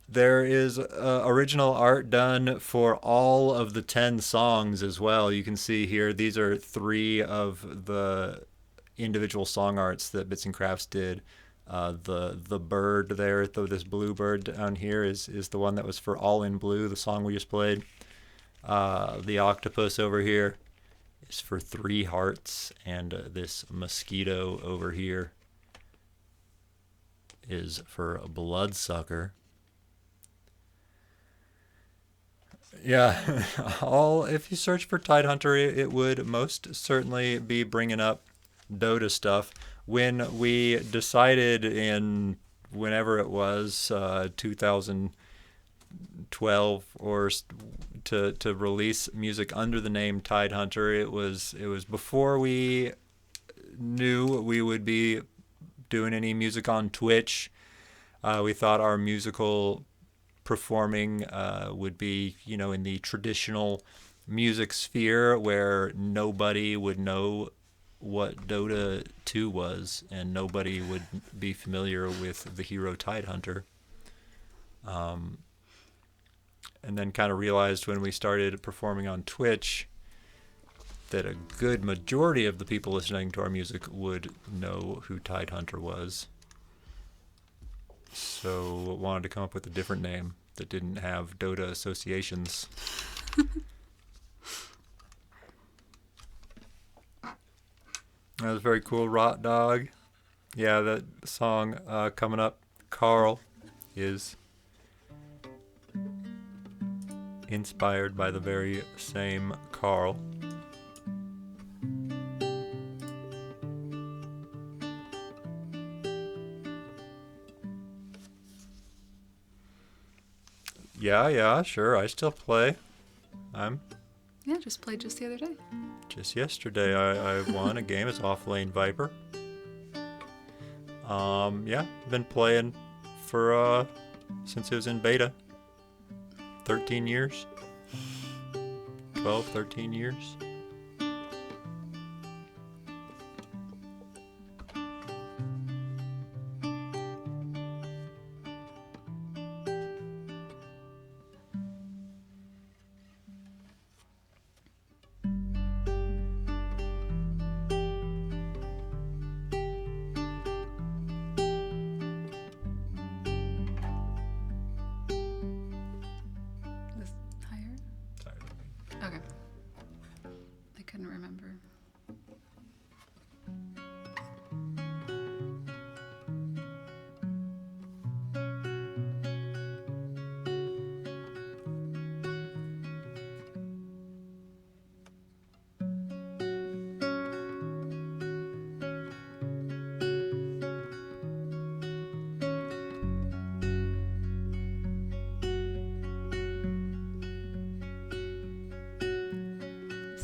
There is original art done for all of the 10 songs as well. You can see here, these are 3 of the individual song arts that Bits and Crafts did. The bird there, this blue bird down here is the one that was for All in Blue, the song we just played. The octopus over here is for 3 Hearts, and this mosquito over here is for a Bloodsucker. Yeah, if you search for Tidehunter, it would most certainly be bringing up Dota stuff. When we decided in whenever it was, 2012, or to release music under the name Tidehunter. It was before we knew we would be doing any music on Twitch. We thought our musical performing would be, in the traditional music sphere where nobody would know what Dota 2 was, and nobody would be familiar with the hero Tidehunter. And then kind of realized when we started performing on Twitch that a good majority of the people listening to our music would know who Tidehunter was. So wanted to come up with a different name that didn't have Dota associations. That was very cool. Rot Dog. Yeah, that song coming up, Carl, is inspired by the very same Carl. Yeah, sure. I still play. Yeah, just played just the other day. Just yesterday, I won a game as Offlane Viper. Been playing for since it was in beta. 13 years. 12, 13 years. Okay. I couldn't remember.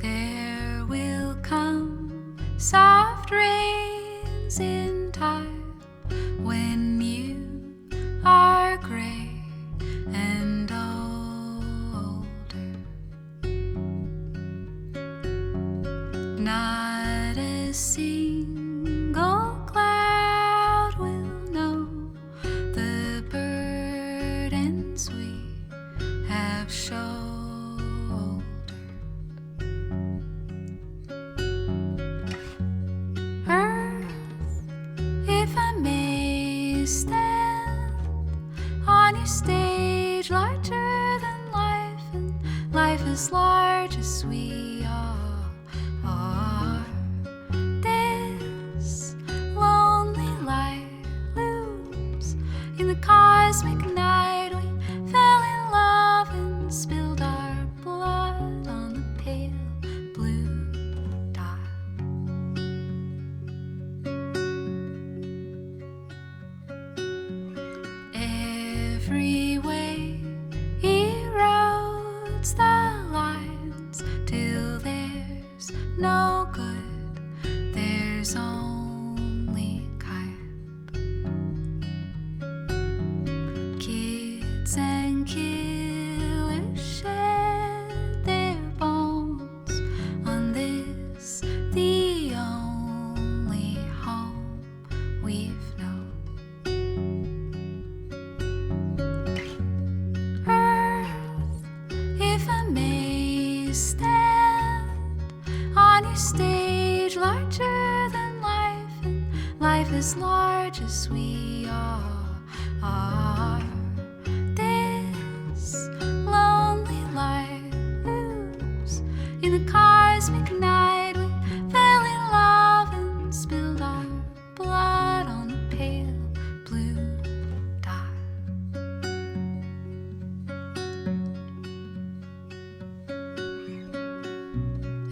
There will come soft rains in time when you are gray and older. Not a single cloud will know the burdens we have shouldered. If I may stand on your stage, larger than life, and life as large as we all are. This lonely light looms in the cosmic night. We fell in love and spilled our blood on the pale blue dot. Every wave erodes the lines till there's no good, there's only kind. Kids and killers shed their bones on this, the only home we've known. If I may stand on your stage, larger than life, and life as large as we all are. This lonely light looms in the cosmic night. We fell in love and spilled our blood on the pale blue dot.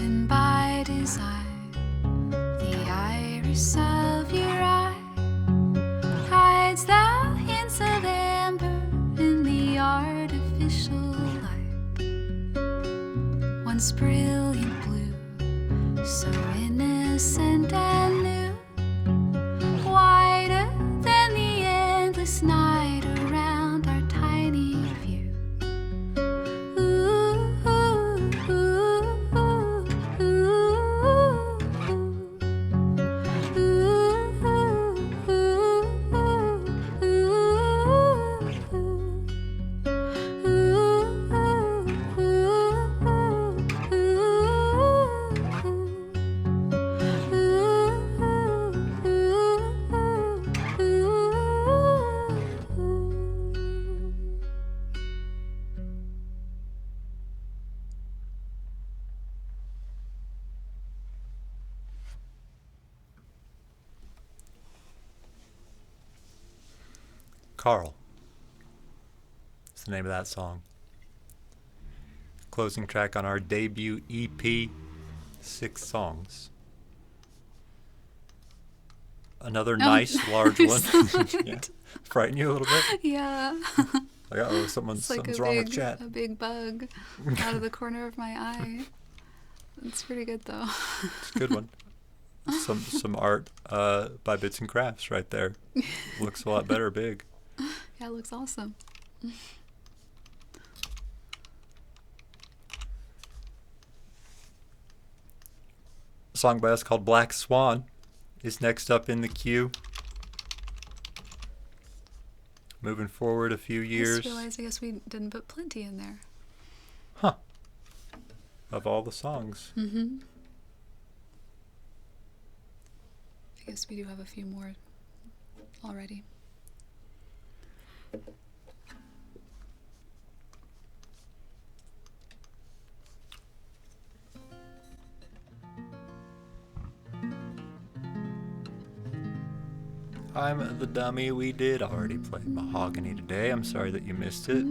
And by design, the iris of your eye hides the ocean's brilliant blue, so innocent and new, wider than the endless night around our tiny view. Ooh, ooh, ooh, ooh, Carl. That's the name of that song. Closing track on our debut EP, 6 songs. Another nice large one. Yeah. Frighten you a little bit? Yeah. Like, oh, something's wrong with chat. A big bug out of the corner of my eye. It's pretty good though. It's a good one. Some art by Bits and Crafts right there. Looks a lot better big. Yeah, it looks awesome. A song by us called Black Swan is next up in the queue. Moving forward a few years. I just realized I guess we didn't put Plenty in there. Huh. Of all the songs. Mm-hmm. I guess we do have a few more already. I'm the dummy. We did already play Mahogany today. I'm sorry that you missed it.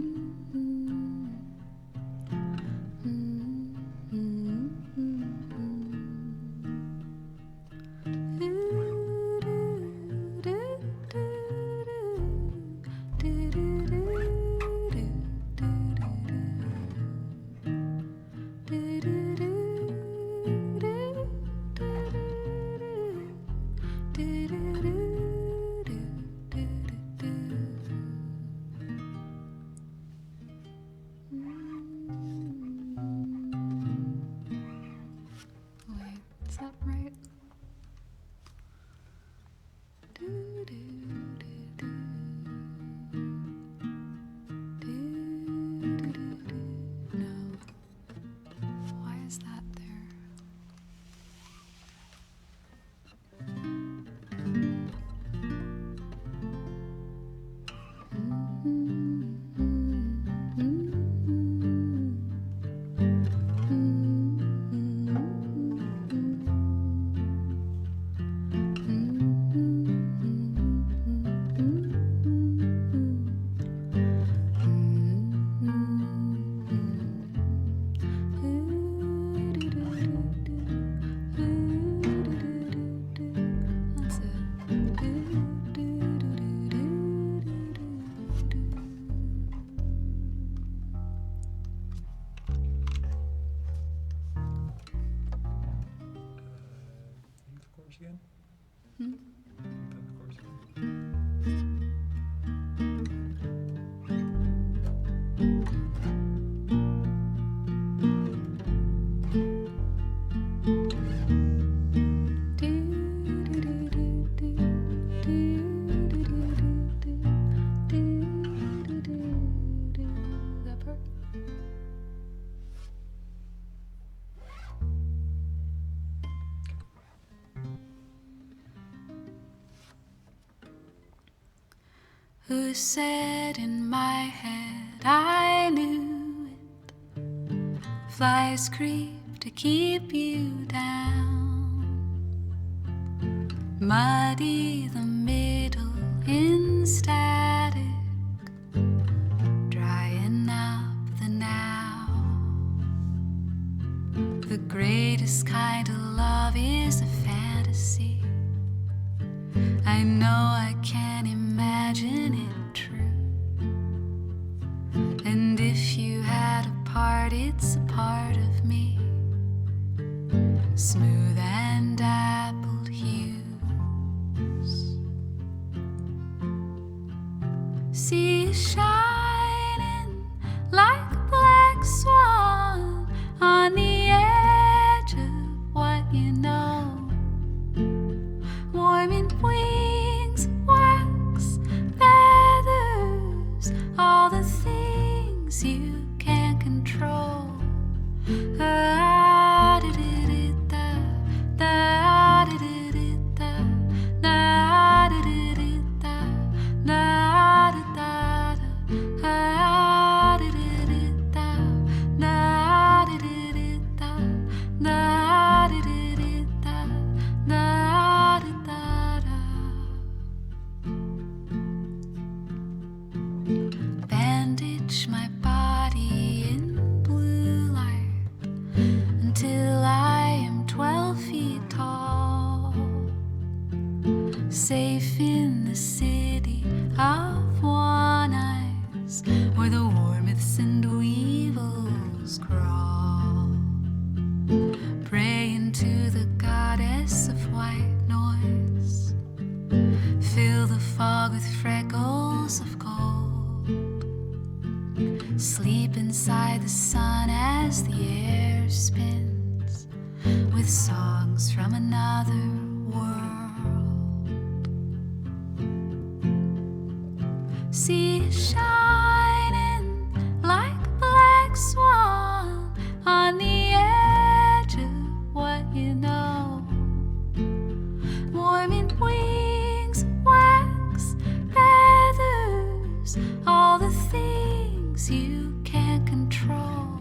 Who said in my head I knew it? Flies creep to keep you down. Muddy the middle in static, drying up the now. The greatest kind of love is a fantasy. I know I can't imagine it true. And if you had a part, it's a part of me. See you shining like a black swan on the edge of what you know. Warm in wings, wax, feathers, all the things you can't control. Bandage my body in blue light until I am 12 feet tall, safe in the city of one eyes, where the war myths and weevils crawl. Praying to the goddess of white noise, fill the fog with freckles of gold. Sleep inside the sun as the air spins, with songs from another world. See you shining like a black swan on the edge of what you know. Warm in wings, wax, feathers, all the things you can't control.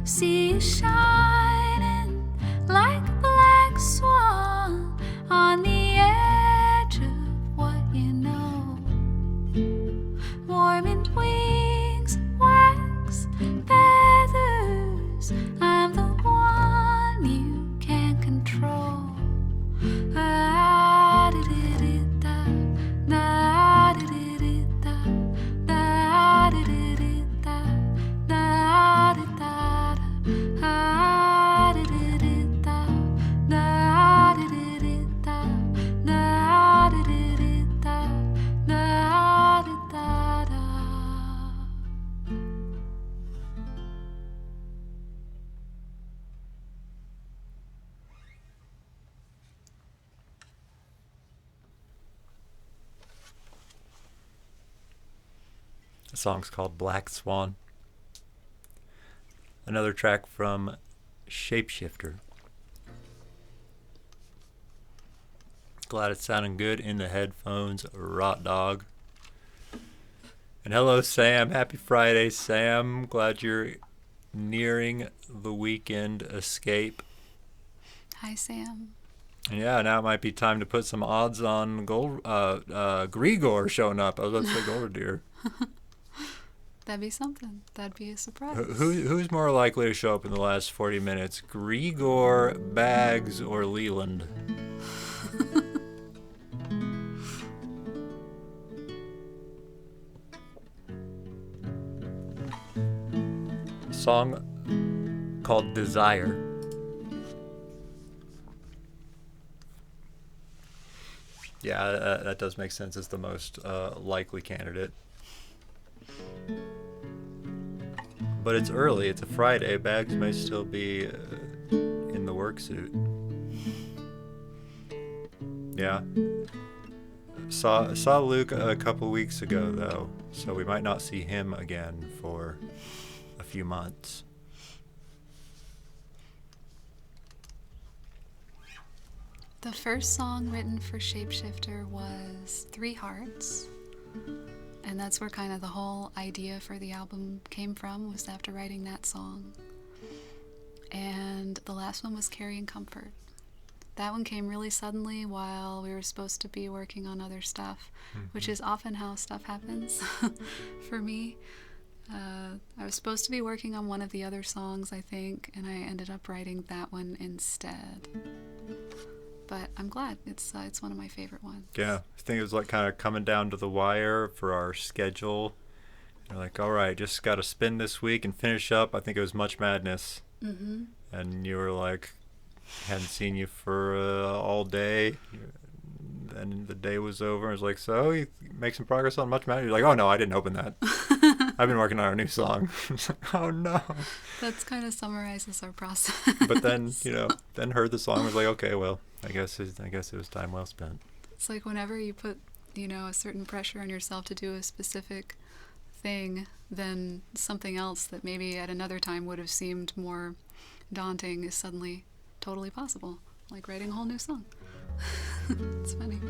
See you shining like a black swan on the edge of what you know. Warm in wings, wax, feathers, I'm the one you can't control. The song's called Black Swan. Another track from Shapeshifter. Glad it's sounding good in the headphones, Rot Dog. And hello, Sam. Happy Friday, Sam. Glad you're nearing the weekend escape. Hi, Sam. And yeah, now it might be time to put some odds on Grigor showing up. I was about to say Golder. That'd be something. That'd be a surprise. Who's more likely to show up in the last 40 minutes? Grigor, Bags, or Leland? Song called Desire. Yeah, that does make sense as the most likely candidate. But it's early. It's a Friday. Bags may still be in the work suit. Yeah. Saw Luke a couple weeks ago, though, so we might not see him again for a few months. The first song written for Shapeshifter was 3 Hearts. And that's where kind of the whole idea for the album came from, was after writing that song. And the last one was Carrying Comfort. That one came really suddenly while we were supposed to be working on other stuff, which is often how stuff happens for me. I was supposed to be working on one of the other songs, I think, and I ended up writing that one instead. But I'm glad. It's one of my favorite ones. Yeah, I think it was like kind of coming down to the wire for our schedule. You're like, all right, just got to spin this week and finish up. I think it was Much Madness. Mm-hmm. And you were like, hadn't seen you for all day. then the day was over. And it was like, so you make some progress on Much Matter? You're like, oh no, I didn't open that. I've been working on a new song. It's like, oh no. That's kind of summarizes our process. But then, then heard the song, was like, okay, well, I guess it was time well spent. It's like whenever you put, a certain pressure on yourself to do a specific thing, then something else that maybe at another time would have seemed more daunting is suddenly totally possible. Like writing a whole new song. It's funny.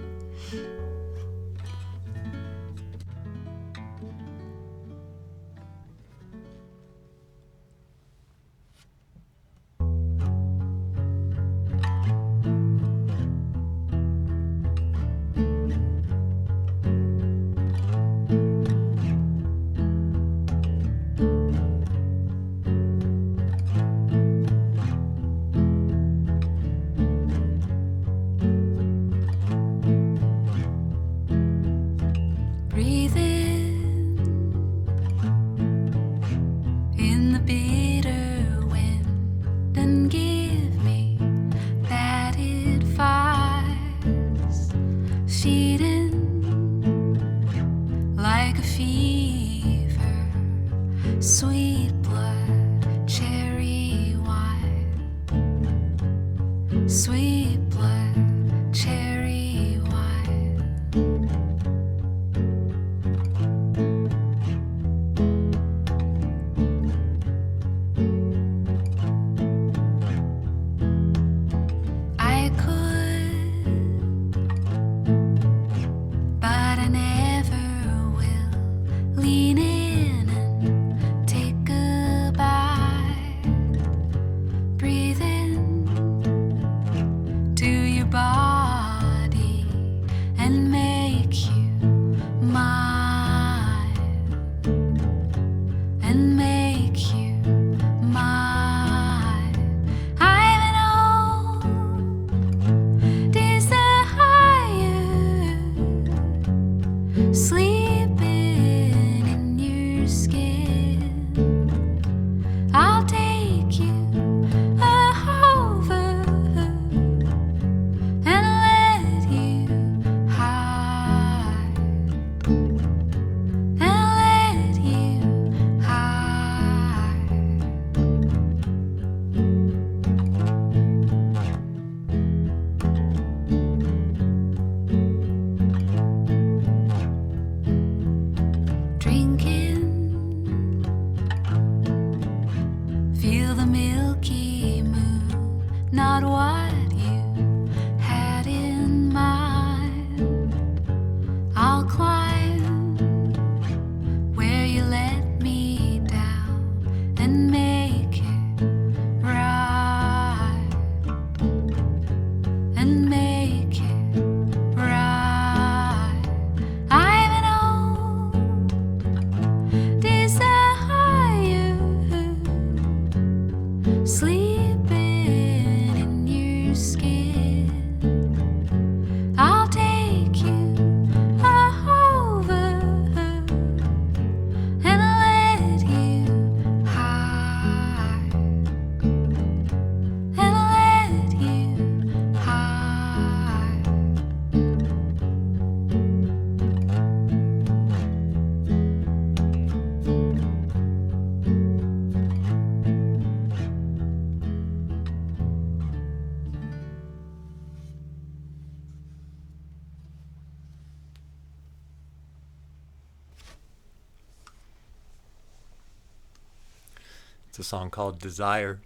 It's a song called Desire.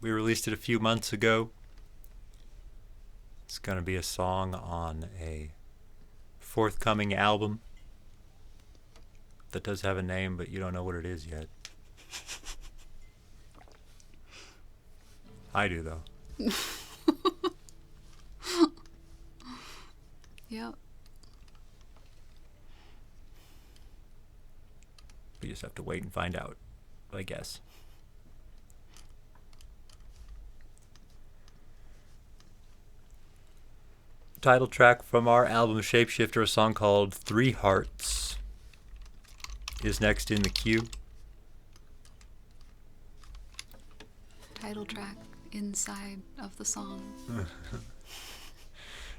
We released it a few months ago. It's going to be a song on a forthcoming album that does have a name, but you don't know what it is yet. I do, though. Yep. We just have to wait and find out, I guess. Title track from our album Shapeshifter, a song called 3 Hearts, is next in the queue. Title track inside of the song.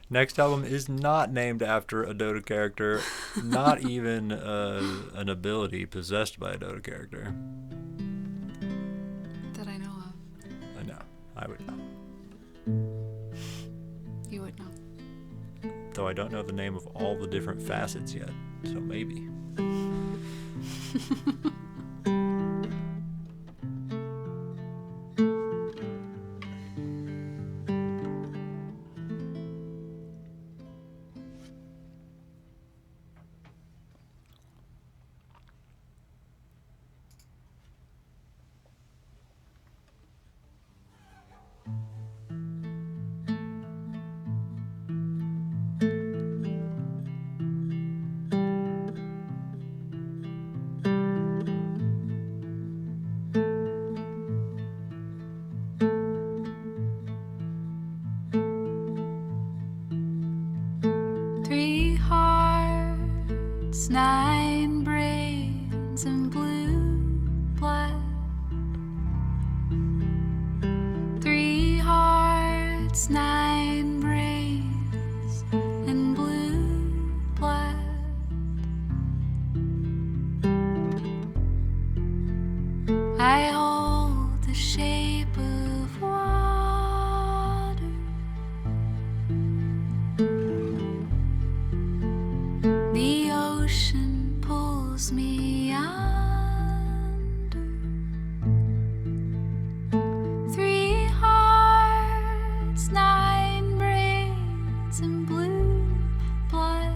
Next album is not named after a Dota character, not even an ability possessed by a Dota character. That I know of. I know. I would know. You would know. Though I don't know the name of all the different facets yet, so maybe. Three hearts, nine brains, and blue blood. Three hearts, nine brains, and blue blood. I hold the shape of water. The ocean pulls me under. Three hearts, nine brains, and blue blood.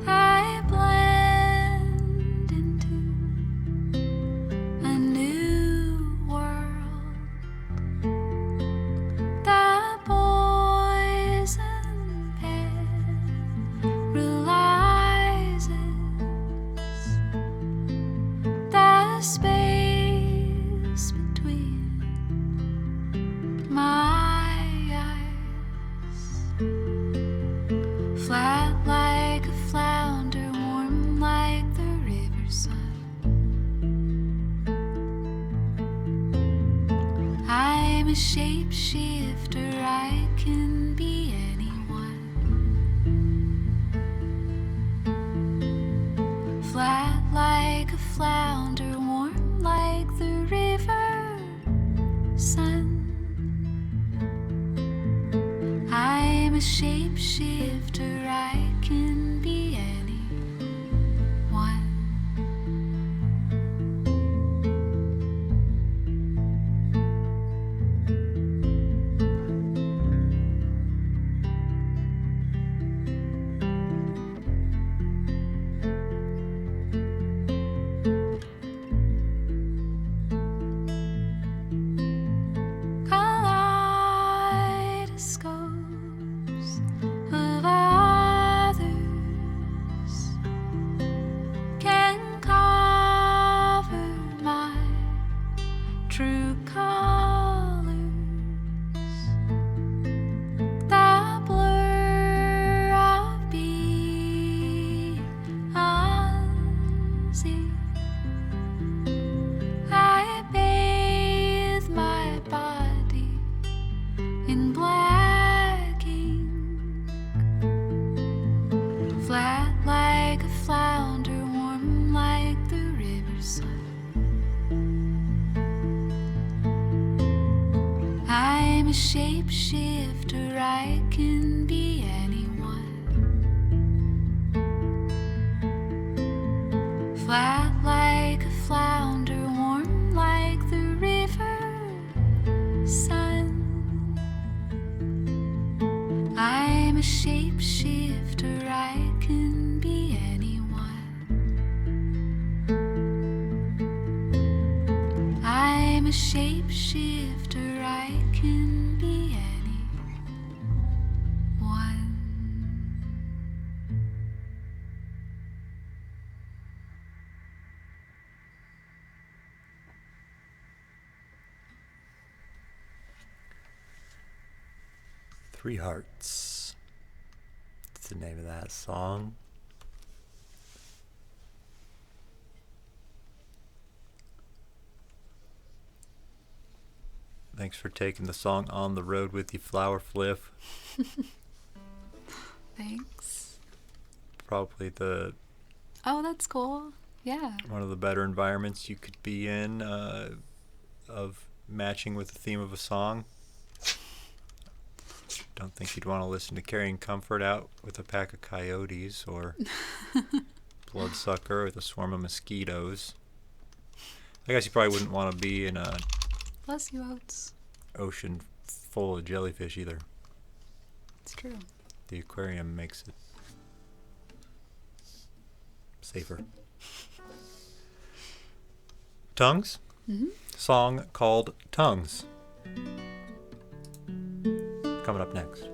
I blend into a new world. The poison realizes the space between my eyes. Flat like a flounder, warm like the river sun. I'm a shapeshifter, I can be anyone. Flat like a flounder, warm like the river sun. I'm a shapeshifter, I can be anyone. Kaleidoscopes of others can cover my true colors. The blur of being unseen. I bathe my body in black ink. Flat like a flounder, warm like the river sun. I'm a shapeshifter, I can be anyone. Flat like a flounder, warm like the river sun. I'm a shapeshifter, I can be anyone. I'm a shapeshifter, I can be anyone. Three Hearts. That's the name of that song. Thanks for taking the song On the Road with You, Flower Fliff. Thanks. Probably Oh, that's cool. Yeah. one of the better environments you could be in of matching with the theme of a song. Don't think you'd want to listen to Carrying Comfort out with a pack of coyotes or Bloodsucker with a swarm of mosquitoes. I guess you probably wouldn't want to be in a Bless you, Oats. ocean full of jellyfish either. It's true. The aquarium makes it safer. Tongues? Mm-hmm. Song called Tongues. Coming up next.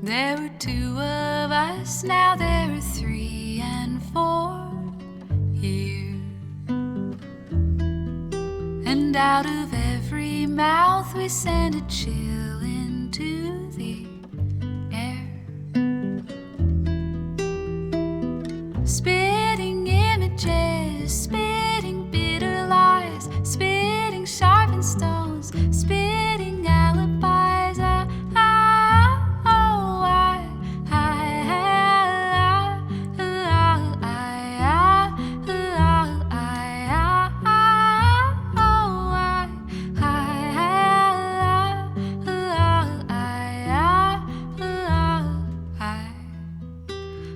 There were two of us, now there are 3 and 4 here. And out of every mouth we send a chill into the air. Spitting images, spitting bitter lies, spitting sharpened stones, spitting alibis.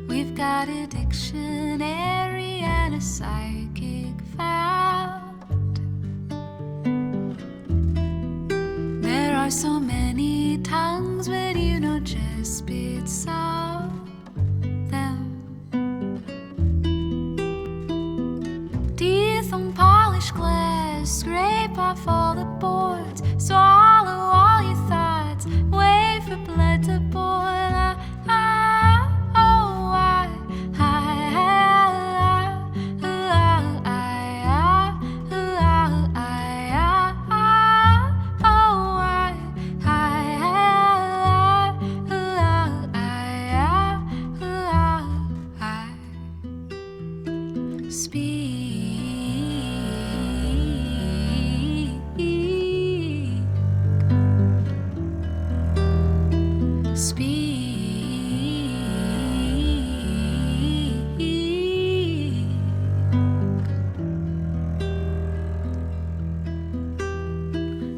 We've got a dictionary and a psychic fountain. There are so many tongues, but you know just bits of them. Teeth on polished glass, scrape off all the boards, swallow all your thoughts, wait for blood to boil.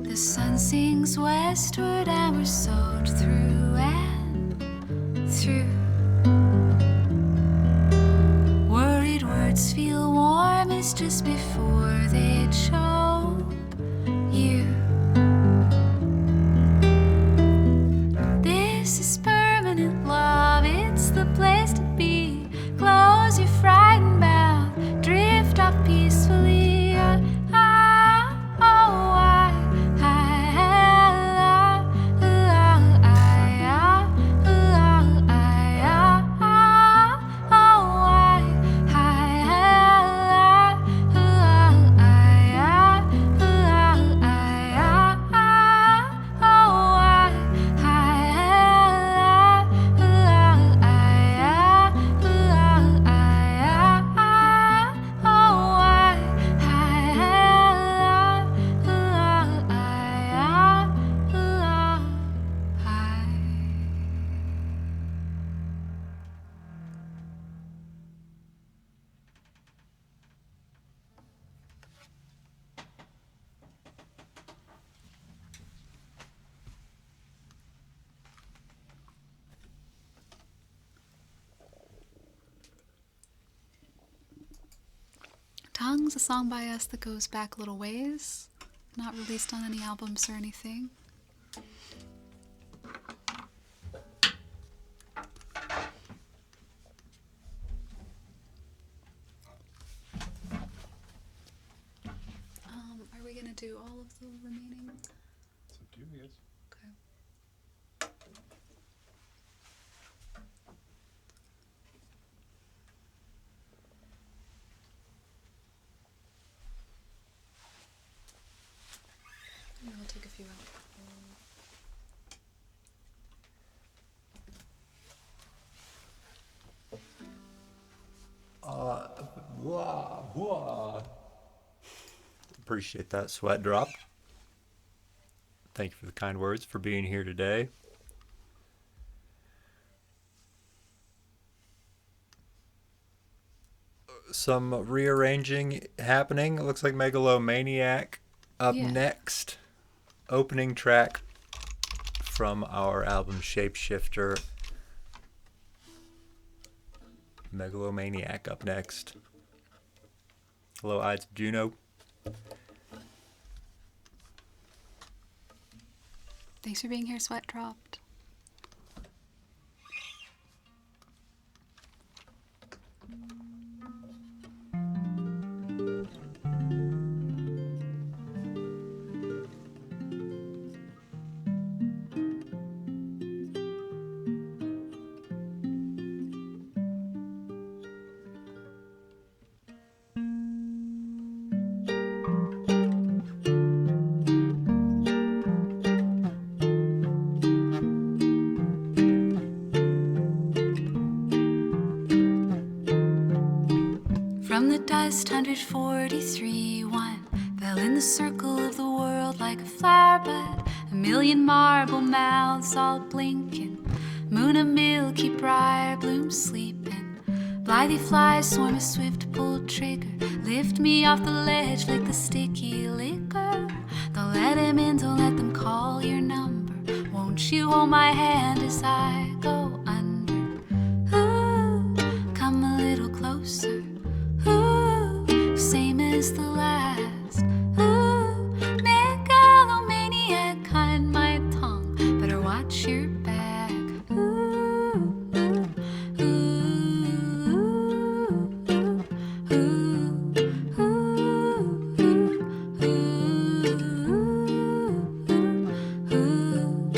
The sun sinks westward and we're soaked through and through. Worried words feel warm, it's just before they'd show you. This is permanent love, it's the place to be. Close your frightened mouth, drift off peacefully. Tongue's a song by us that goes back a little ways. Not released on any albums or anything. Are we going to do all of the remaining? It's up to you, yes. Okay. Yeah, we'll take a few out. Appreciate that sweat drop. Thank you for the kind words, for being here today. Some rearranging happening. It looks like Megalomaniac up next. Opening track from our album Shapeshifter. Megalomaniac up next. Hello, Ides of Juno. Thanks for being here, Sweat Dropped. From the dust, 143, one fell in the circle of the world like a flower bud. A million marble mouths all blinking. Moon a milky briar bloom sleeping. Blithe flies swarm a swift pull trigger. Lift me off the ledge like the sticky liquor. Don't let him in, don't let them call your number. Won't you hold my hand as I go under? Ooh, come a little closer. Ooh, same as the last. Ooh, megalomaniac on my tongue. Better watch your back. Ooh, ooh, ooh, ooh, ooh.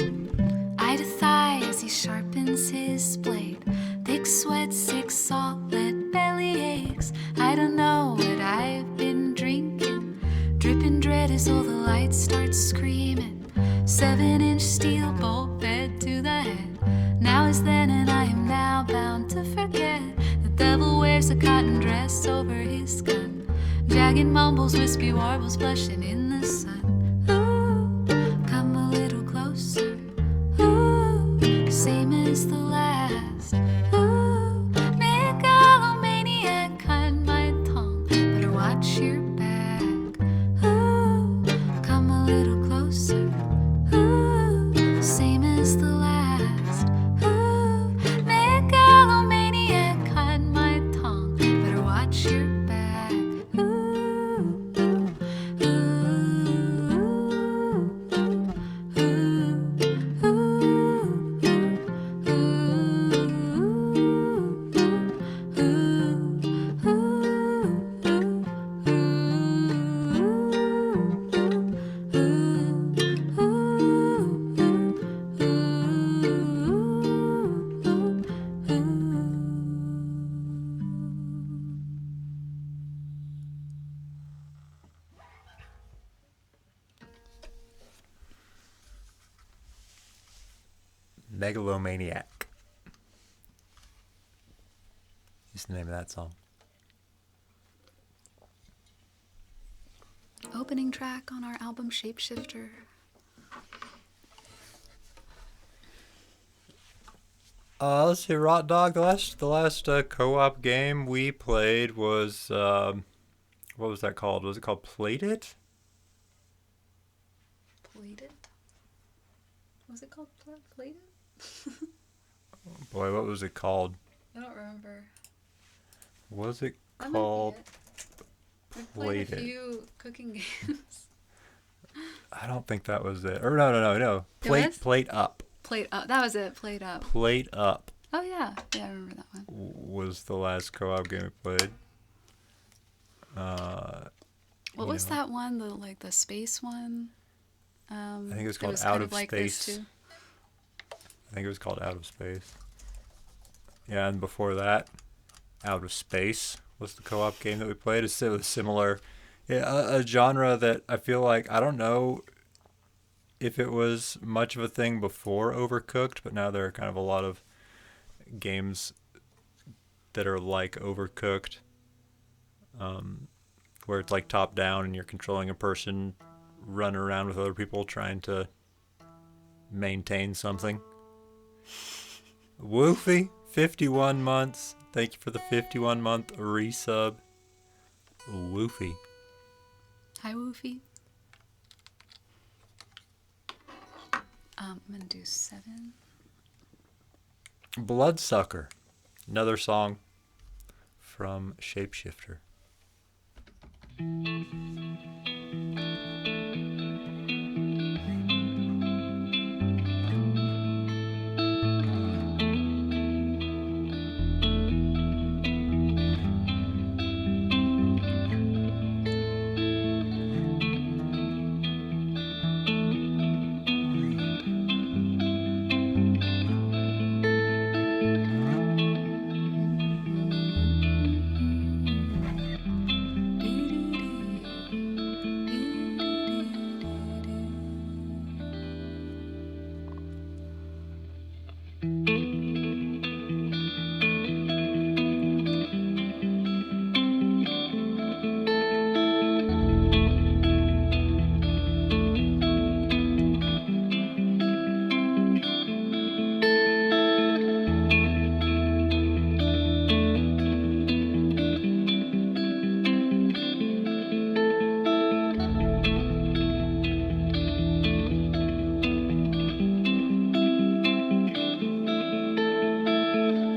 Eye to thigh as he sharpens his blade. Thick sweat, sick salt, let belly aches. I don't know what I've been drinking. Dripping dread as all the lights start screaming. 7-inch steel bolt bed to the head. Now is then and I am now bound to forget. The devil wears a cotton dress over his gun. Jagged mumbles, wispy warbles blushing in the sun. Ooh, come a little closer. Ooh, same as the last. Ooh, megalomaniac on my tongue. Better watch your back. Ooh, come a little closer. Ooh, same as the last. Ooh, megalomaniac on my tongue. Better watch your back. Ooh, ooh, Megalomaniac is the name of that song. Opening track on our album Shapeshifter. Let's see, Rot Dog. The last co-op game we played was what was that called? Was it called Played It? Played it? Was it called Played it? Boy, what was it called? I don't remember. Was it That might be called it. I've played played a it. few cooking games. I don't think that was it. Or no. It was? Plate Up. Plate Up. That was it. Plate Up. Plate Up Oh yeah, yeah, I remember that one. was the last co-op game we played. What was that one? The space one. I think it was called was Out kind of like this Space. too. I think it was called Out of Space. Yeah, and before that, Out of Space was the co-op game that we played. It's similar, yeah, a genre that I feel like, I don't know if it was much of a thing before Overcooked, but now there are kind of a lot of games that are like Overcooked, where it's like top down and you're controlling a person running around with other people trying to maintain something. Woofy, 51 months. Thank you for the 51-month resub. Woofy. Hi, Woofy. I'm gonna do 7. Bloodsucker. Another song from Shapeshifter.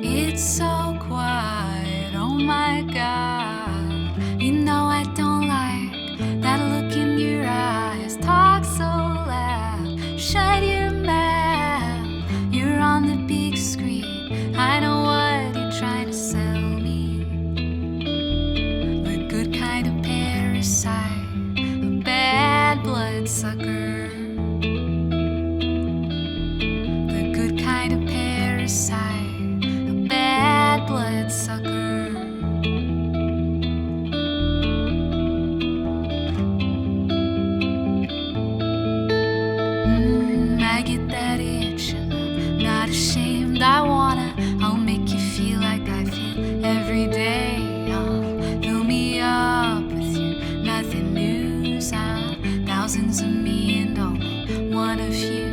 It's so quiet, oh my God. You know I don't like that look in your eyes. Talk so loud, shut your mouth. You're on the big screen, I know what you're trying to sell me. The good kind of parasite, a bad bloodsucker. The good kind of parasite, bad bloodsucker. I get that itch and I'm not ashamed. I wanna, I'll make you feel like I feel every day. Fill me up with your nothing news. Thousands of me and only one of you.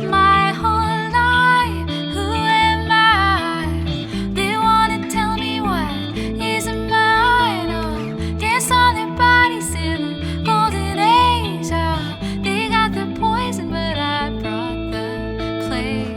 My whole life, who am I? They wanna tell me what isn't mine. Oh, dance on their bodies in the golden age. Oh, they got the poison, but I brought the plague.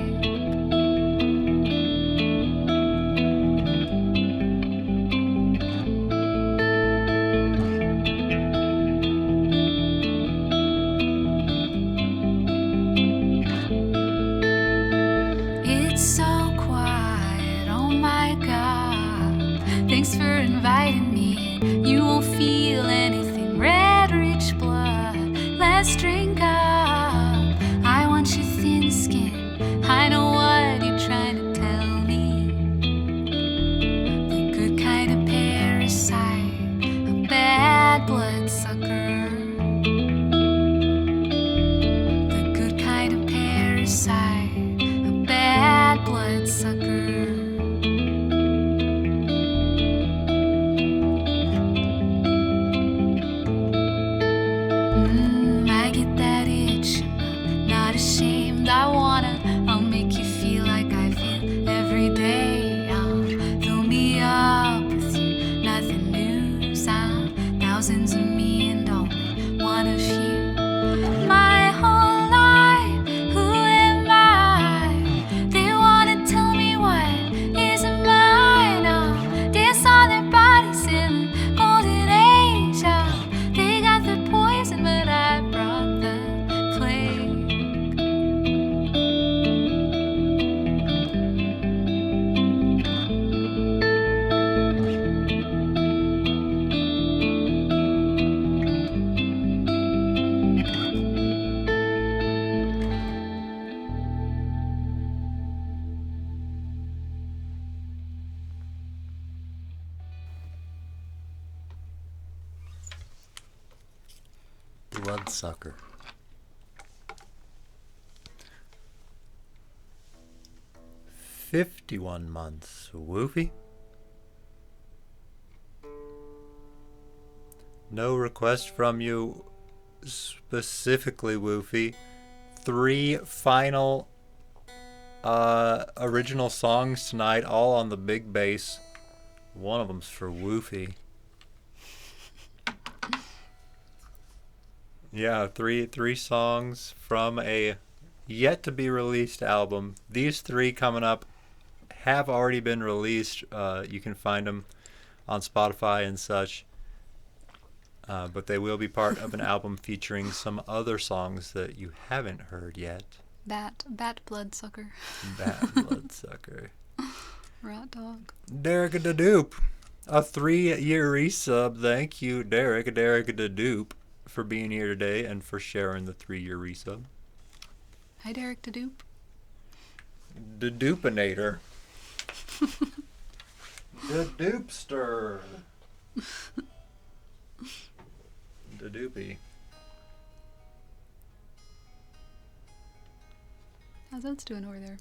It's so quiet, oh my God. Thanks for inviting me in. You won't feel anything. Red, rich blood. Let's drink up. I want your thin skin. I know what you're trying to tell me. The good kind of parasite, a bad bloodsucker. The good kind of parasite, a bad bloodsucker. I get that itch, I'm not ashamed. I wanna, I'll make you feel like I feel every day. Fill me up with your nothing news. Thousands of me and only one of you. My whole life, who am I? They wanna tell me what isn't mine. Oh, dance on their bodies in the golden age. Bloodsucker. $51 Woofy. No request from you specifically, Woofy. 3 final original songs tonight, all on the big bass. One of them's for Woofy. Yeah, three songs from a yet to be released album. These 3 coming up have already been released. You can find them on Spotify and such. But they will be part of an album featuring some other songs that you haven't heard yet. Bat Bloodsucker. Bat Bloodsucker. Rat Dog. Derek the Dupe. A 3-year resub. Thank you, Derek the Dupe, for being here today and for sharing the 3-year resub. Hi, Derek the Dupe. The Dupinator. The Dupester. The Doopy. How's Oates doing over there?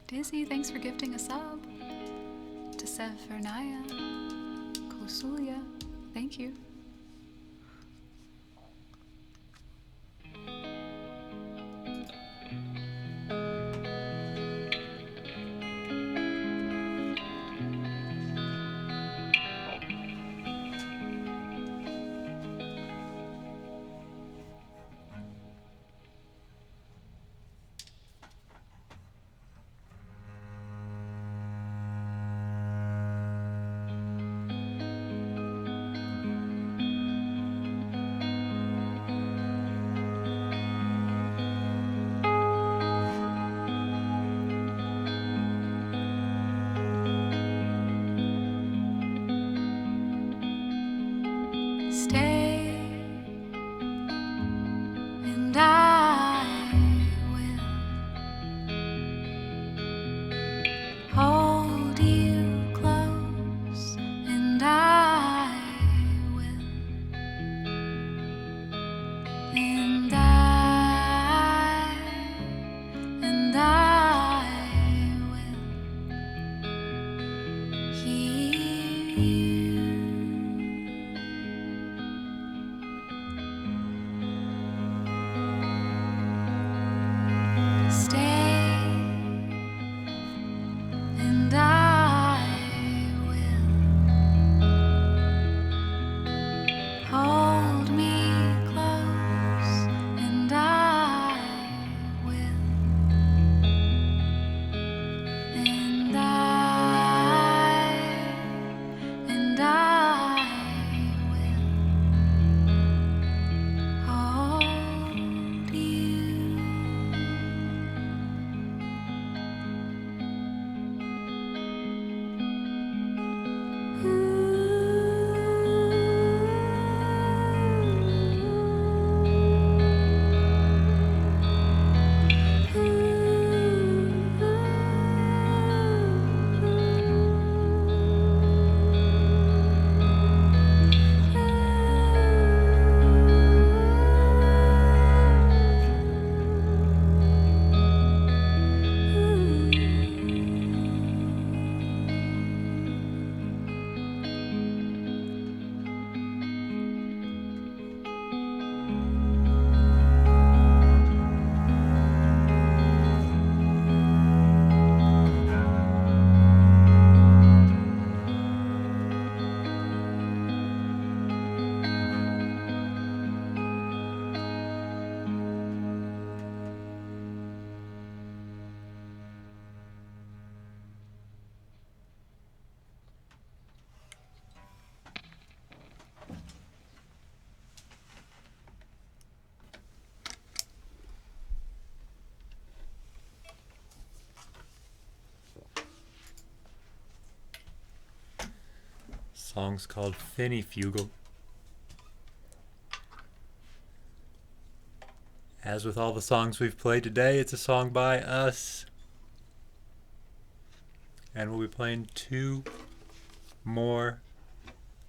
Dizzy, thanks for gifting a sub. To Severnaya. Kosulia, thank you. Stay, and I will hold you close, and I will, and I will hear you. Song's called Finny-Fugal. As with all the songs we've played today, it's a song by us. And we'll be playing 2 more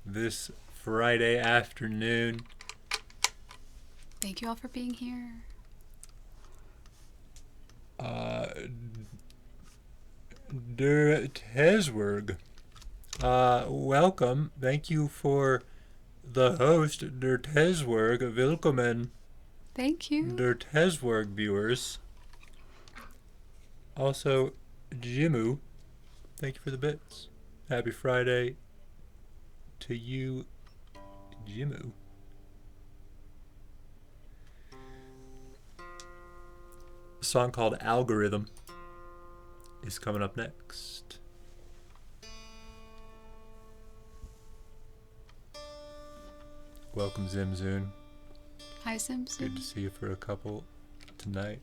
this Friday afternoon. Thank you all for being here. Der Teswerg. Welcome. Thank you for the host, Der Teswerg. Willkommen. Thank you. Der Teswerg viewers. Also, Jimu. Thank you for the bits. Happy Friday to you, Jimu. A song called Algorithm is coming up next. Welcome, Zimzoon. Hi, Simpson. Good to see you for a couple tonight.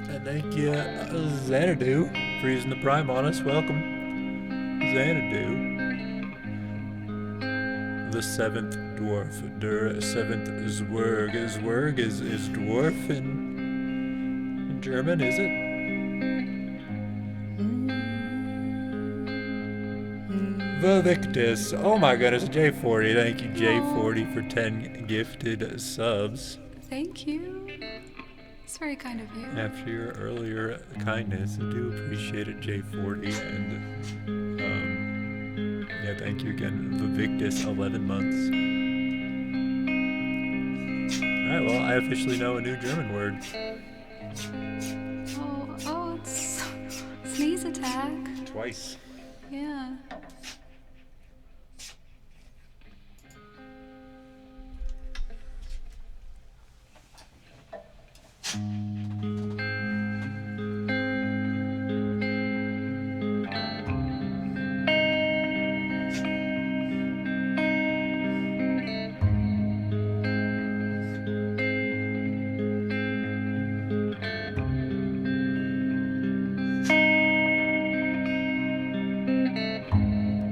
And thank you, Xanadu, for using the Prime on us. Welcome, Xanadu. The 7th dwarf, der 7th Zwerg. Zwerg is dwarf in German, is it? Victus. Oh my goodness, J40. Thank you, J40, for 10 gifted subs. Thank you. It's very kind of you. After your earlier kindness, I do appreciate it, J40. And yeah, thank you again, Victus, 11 months. Alright, well, I officially know a new German word. Oh, it's sneeze attack. Twice. Yeah.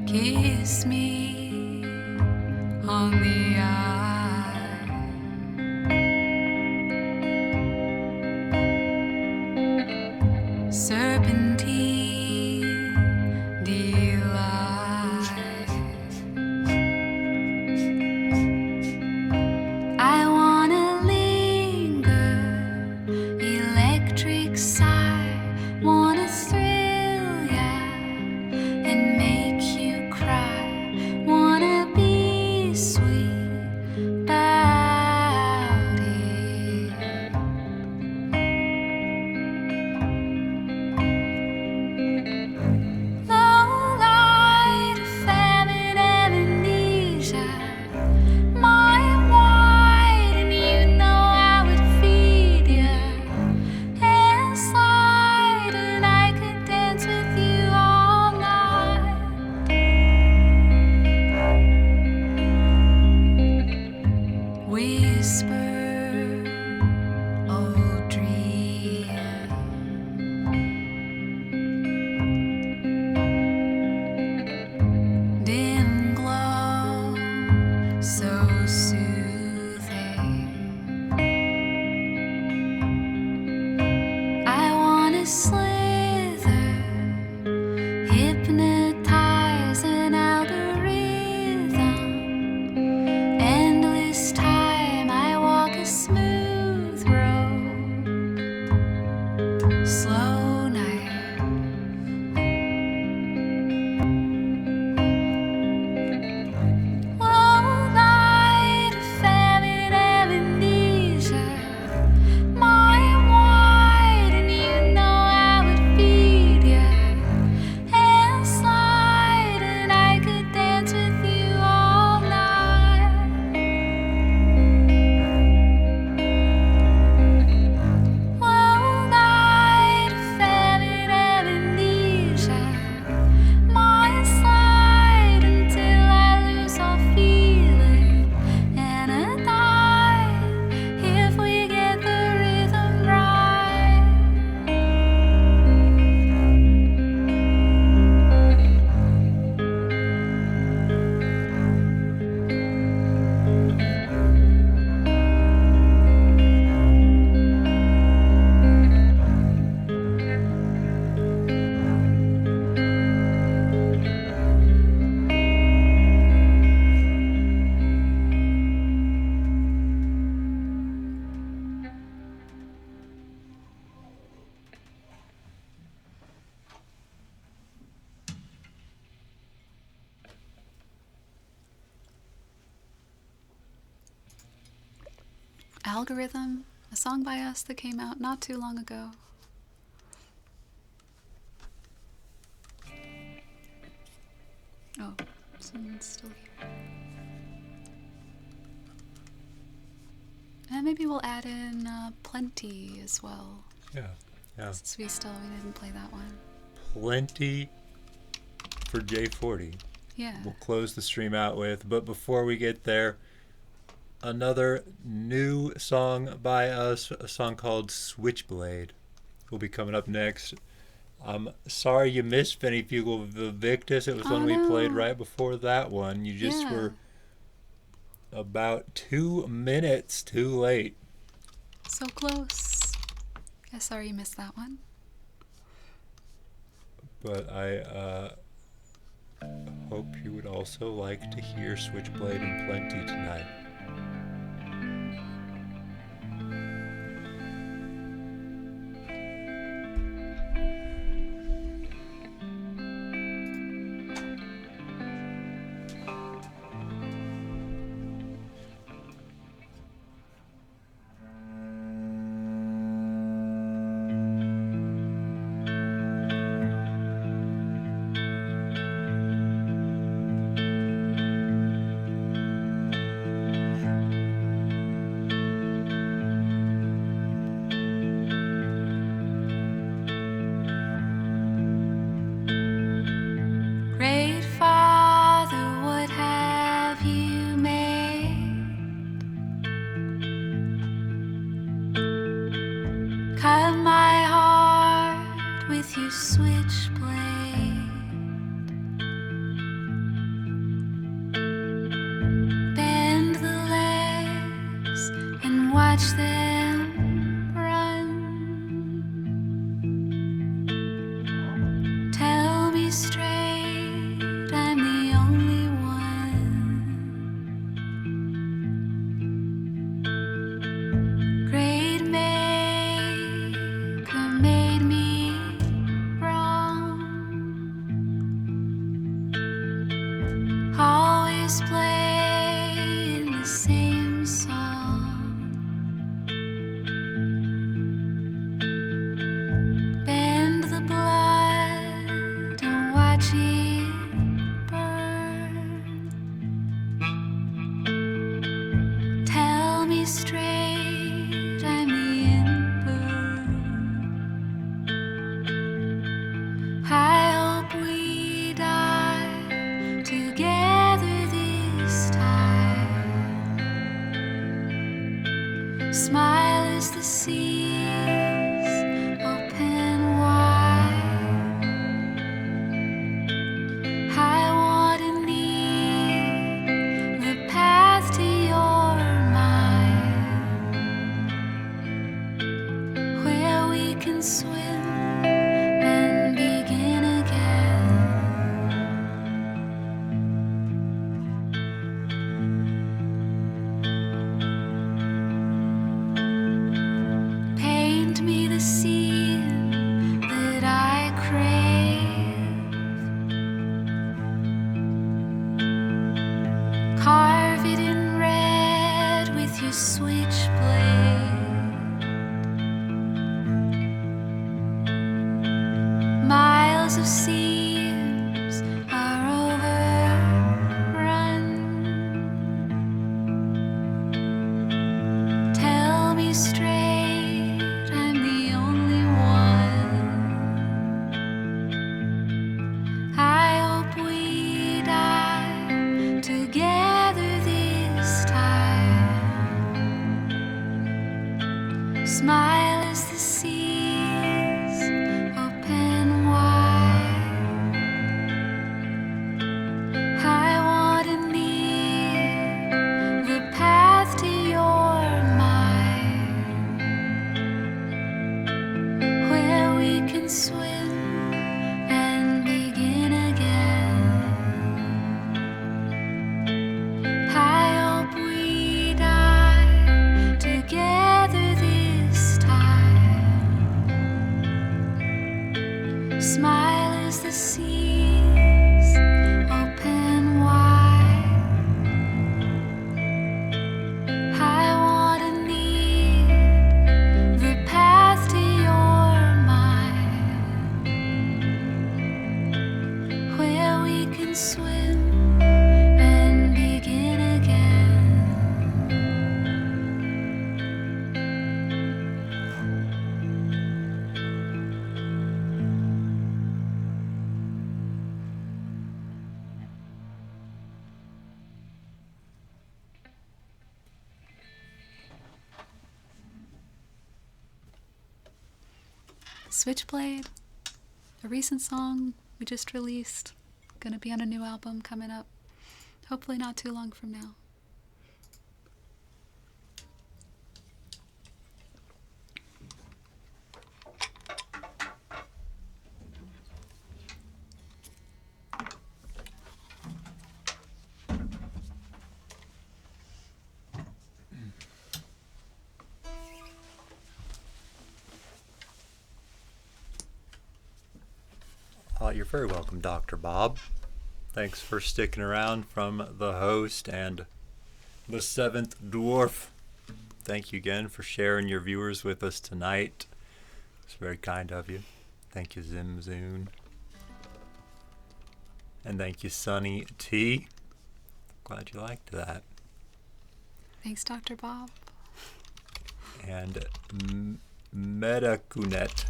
Kiss me on the eye. Serpentine delight. I wanna linger, electric sigh, wanna thrill ya and make you cry, wanna be sweet Algorithm, a song by us that came out not too long ago. Oh, someone's still here. And maybe we'll add in Plenty as well. Yeah. Since we didn't play that one. Plenty for J40. Yeah. We'll close the stream out with. But before we get there, another new song by us, a song called Switchblade, will be coming up next. I'm sorry you missed Venifugal Victus. It was one we played right before that one. You just were about 2 minutes too late. So close. Yeah, sorry you missed that one. But I hope you would also like to hear Switchblade and Plenty tonight. Great Father, what have you made? Cut my heart with your switchblade. Bend the legs and watch them run. Tell me straight, I'm the only one. Great Maker made me wrong. Always playing the same song. Bend the blood and watch it burn. Tell me straight, I'm the emperor. I hope we die together this time. Smile as the seas open wide. I want and need the path to your mind, where we can swim and begin again. Paint me the scene that I crave. Carve it in red with your switchblade. Miles of seams are overrun. Tell me straight, I'm the only one. I hope we die together this time. Smile as the seas open wide. I want and need the path to your mind, where we can swim and begin again. I hope we die together this time. Switchblade, a recent song we just released. Gonna be on a new album coming up. Hopefully not too long from now. You're very welcome, Dr. Bob. Thanks for sticking around from the host and the seventh dwarf. Thank you again for sharing your viewers with us tonight. It's very kind of you. Thank you, Zimzoon. And thank you, Sunny T. Glad you liked that. Thanks, Dr. Bob. And Metakunet.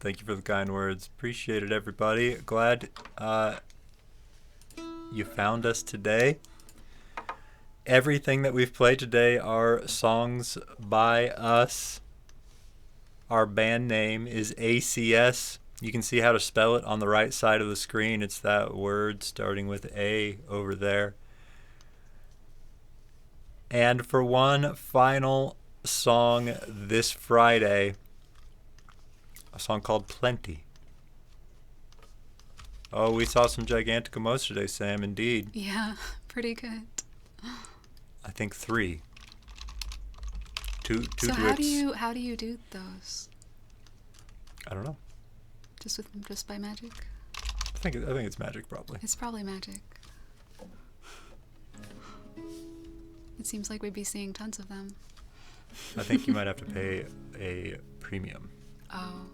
Thank you for the kind words. Appreciate it, everybody. Glad you found us today. Everything that we've played today are songs by us. Our band name is ACS. You can see how to spell it on the right side of the screen. It's that word starting with A over there. And for one final song this Friday, a song called Plenty. Oh, we saw some Giganticamos today, Sam, indeed. Yeah, pretty good. I think 3. Two So duets. how do you do those? I don't know. Just by magic? I think it's magic, probably. It's probably magic. It seems like we'd be seeing tons of them. I think you might have to pay a premium Oh.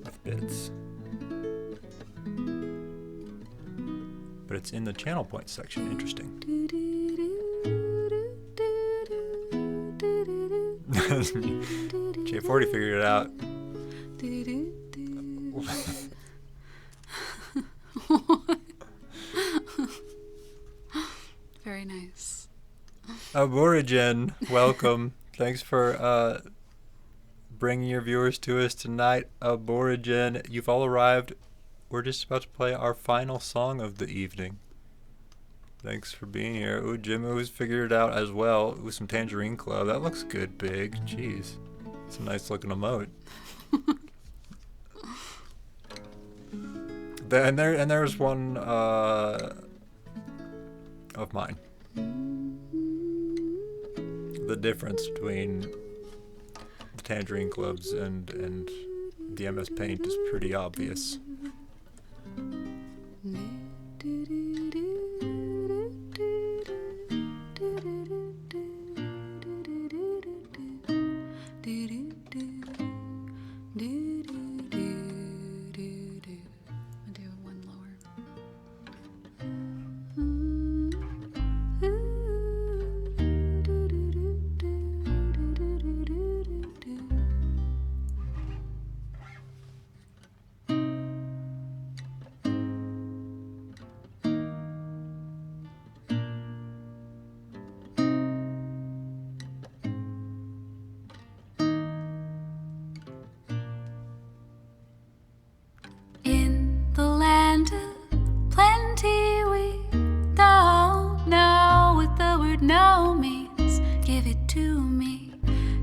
with bits. But it's in the channel points section. Interesting. J40 figured it out. Very nice. Aborigin, welcome. Thanks for bringing your viewers to us tonight. Aborigin, you've all arrived. We're just about to play our final song of the evening. Thanks for being here. Ooh, Jim Ooh's figured it out as well. Ooh, some Tangerine Club. That looks good, big. Jeez. It's a nice looking emote. And there's one of mine. The difference between the Tangerine Clubs and the MS Paint is pretty obvious.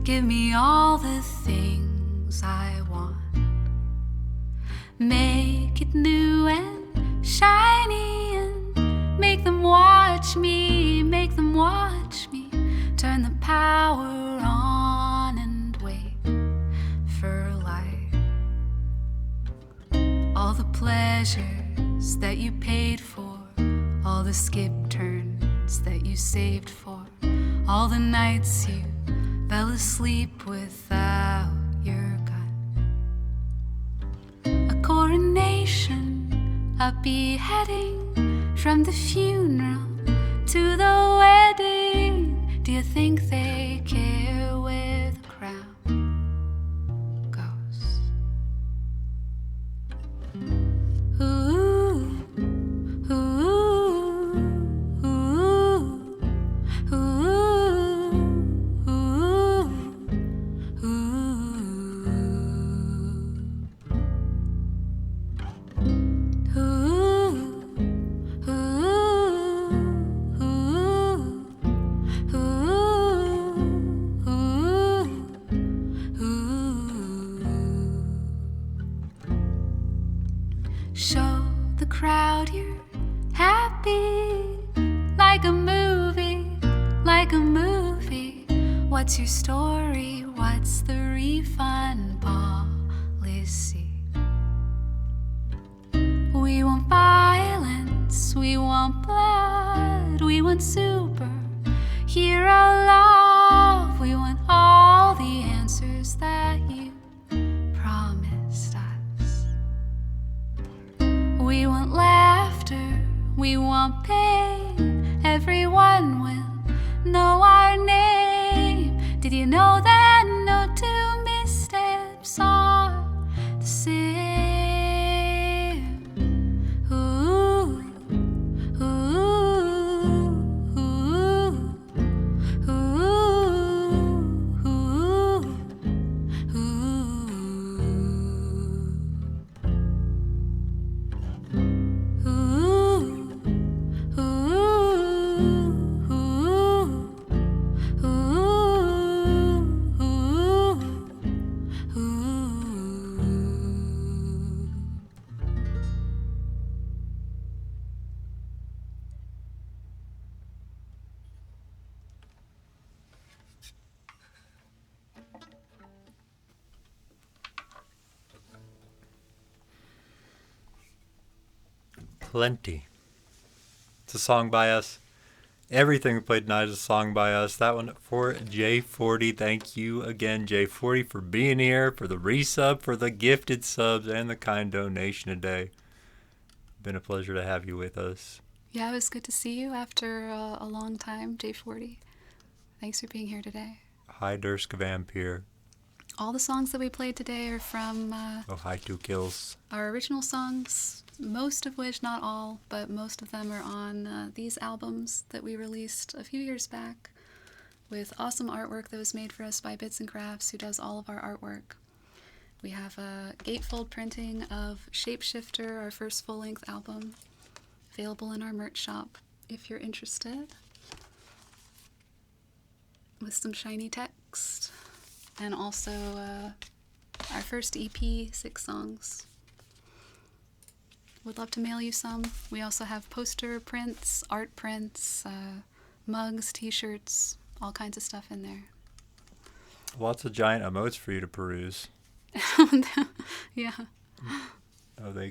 Give me all the things I want. Make it new and shiny and make them watch me, make them watch me. Turn the power on and wait for light. All the pleasures that you paid for, all the skip turns that you saved for, all the nights you fell asleep without your gun. A coronation, a beheading, from the funeral to the wedding. Do you think they care where the crown goes? Ooh, ooh, ooh, ooh. Ooh, What's your story? What's the refund policy? We want violence, we want blood, we want superhero love, we want all the answers that you promised us. We want laughter, we want pain, everyone will know our name. Did you know that no two missteps are the same? Ooh, ooh, ooh, ooh, Plenty. It's a song by us. Everything we played tonight is a song by us. That one for J40. Thank you again, J40, for being here, for the resub, for the gifted subs, and the kind donation today. Been a pleasure to have you with us. Yeah, it was good to see you after a long time, J40. Thanks for being here today. Hi, Dursk Vampire. All the songs that we played today are from Oh, hi, Two Kills. our original songs, most of which, not all, but most of them are on these albums that we released a few years back with awesome artwork that was made for us by Bits and Crafts, who does all of our artwork. We have a gatefold printing of Shapeshifter, our first full-length album, available in our merch shop if you're interested, with some shiny text, and also our first EP, 6 songs. Would love to mail you some. We also have poster prints, art prints, mugs, t-shirts, all kinds of stuff in there. Lots of giant emotes for you to peruse. Yeah. Oh, they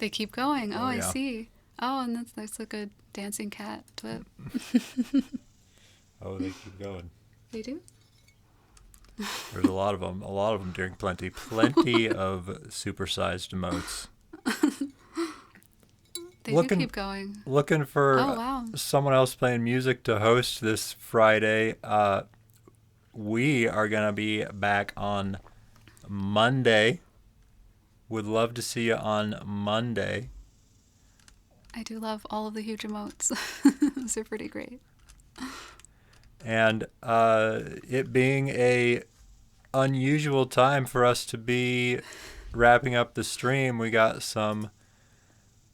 keep going. Oh, I yeah. see. Oh, and that's a good dancing cat twit. Oh, they keep going. They do? There's a lot of them during Plenty of supersized emotes. They do keep going. Looking for Oh, wow. someone else playing music to host this Friday. We are going to be back on Monday. Would love to see you on Monday. I do love all of the huge emotes. Those are pretty great. And it being a unusual time for us to be wrapping up the stream, we got some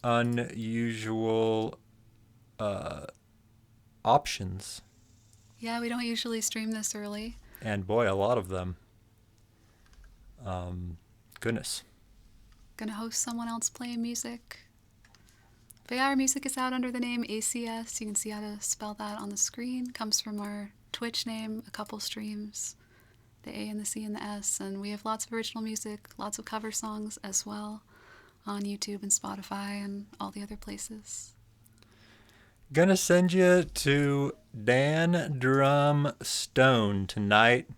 unusual options. Yeah, we don't usually stream this early. And boy, a lot of them. Goodness. Gonna host someone else playing music. But yeah, our music is out under the name ACS. You can see how to spell that on the screen. Comes from our Twitch name, a couple streams, the A and the C and the S. And we have lots of original music, lots of cover songs as well on YouTube and Spotify and all the other places. Gonna send you to Dan Drumstone tonight.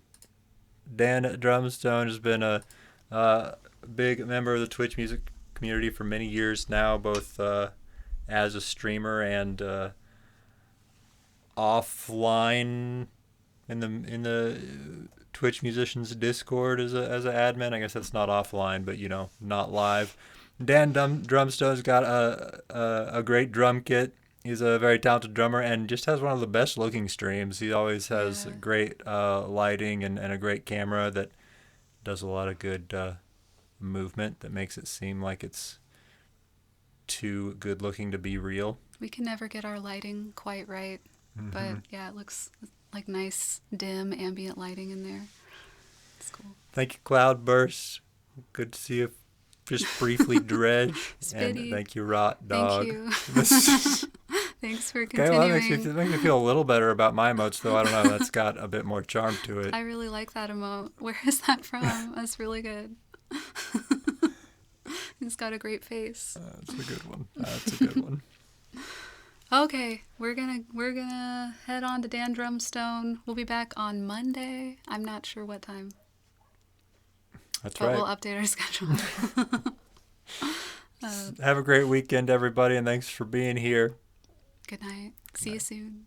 Dan Drumstone has been a big member of the Twitch music community for many years now, both as a streamer and offline in the Twitch musicians Discord as an admin. I guess that's not offline, but not live. Dan Drumstone's got a great drum kit. He's a very talented drummer and just has one of the best looking streams. He always has great lighting and a great camera that does a lot of good movement that makes it seem like it's too good looking to be real. We can never get our lighting quite right, but yeah, it looks like nice, dim, ambient lighting in there. It's cool. Thank you, Cloudburst. Good to see you just briefly dredge. And thank you, Rot Dog. Thank you. Thanks for Okay, well, that continuing. makes me feel a little better about my emotes, though. I don't know. That's got a bit more charm to it. I really like that emote. Where is that from? That's really good. He's got a great face. That's a good one. That's a good one. Okay, we're gonna head on to Dan Drumstone. We'll be back on Monday. I'm not sure what time, That's but right. we'll update our schedule. Have a great weekend, everybody, and thanks for being here. Good night. See you soon.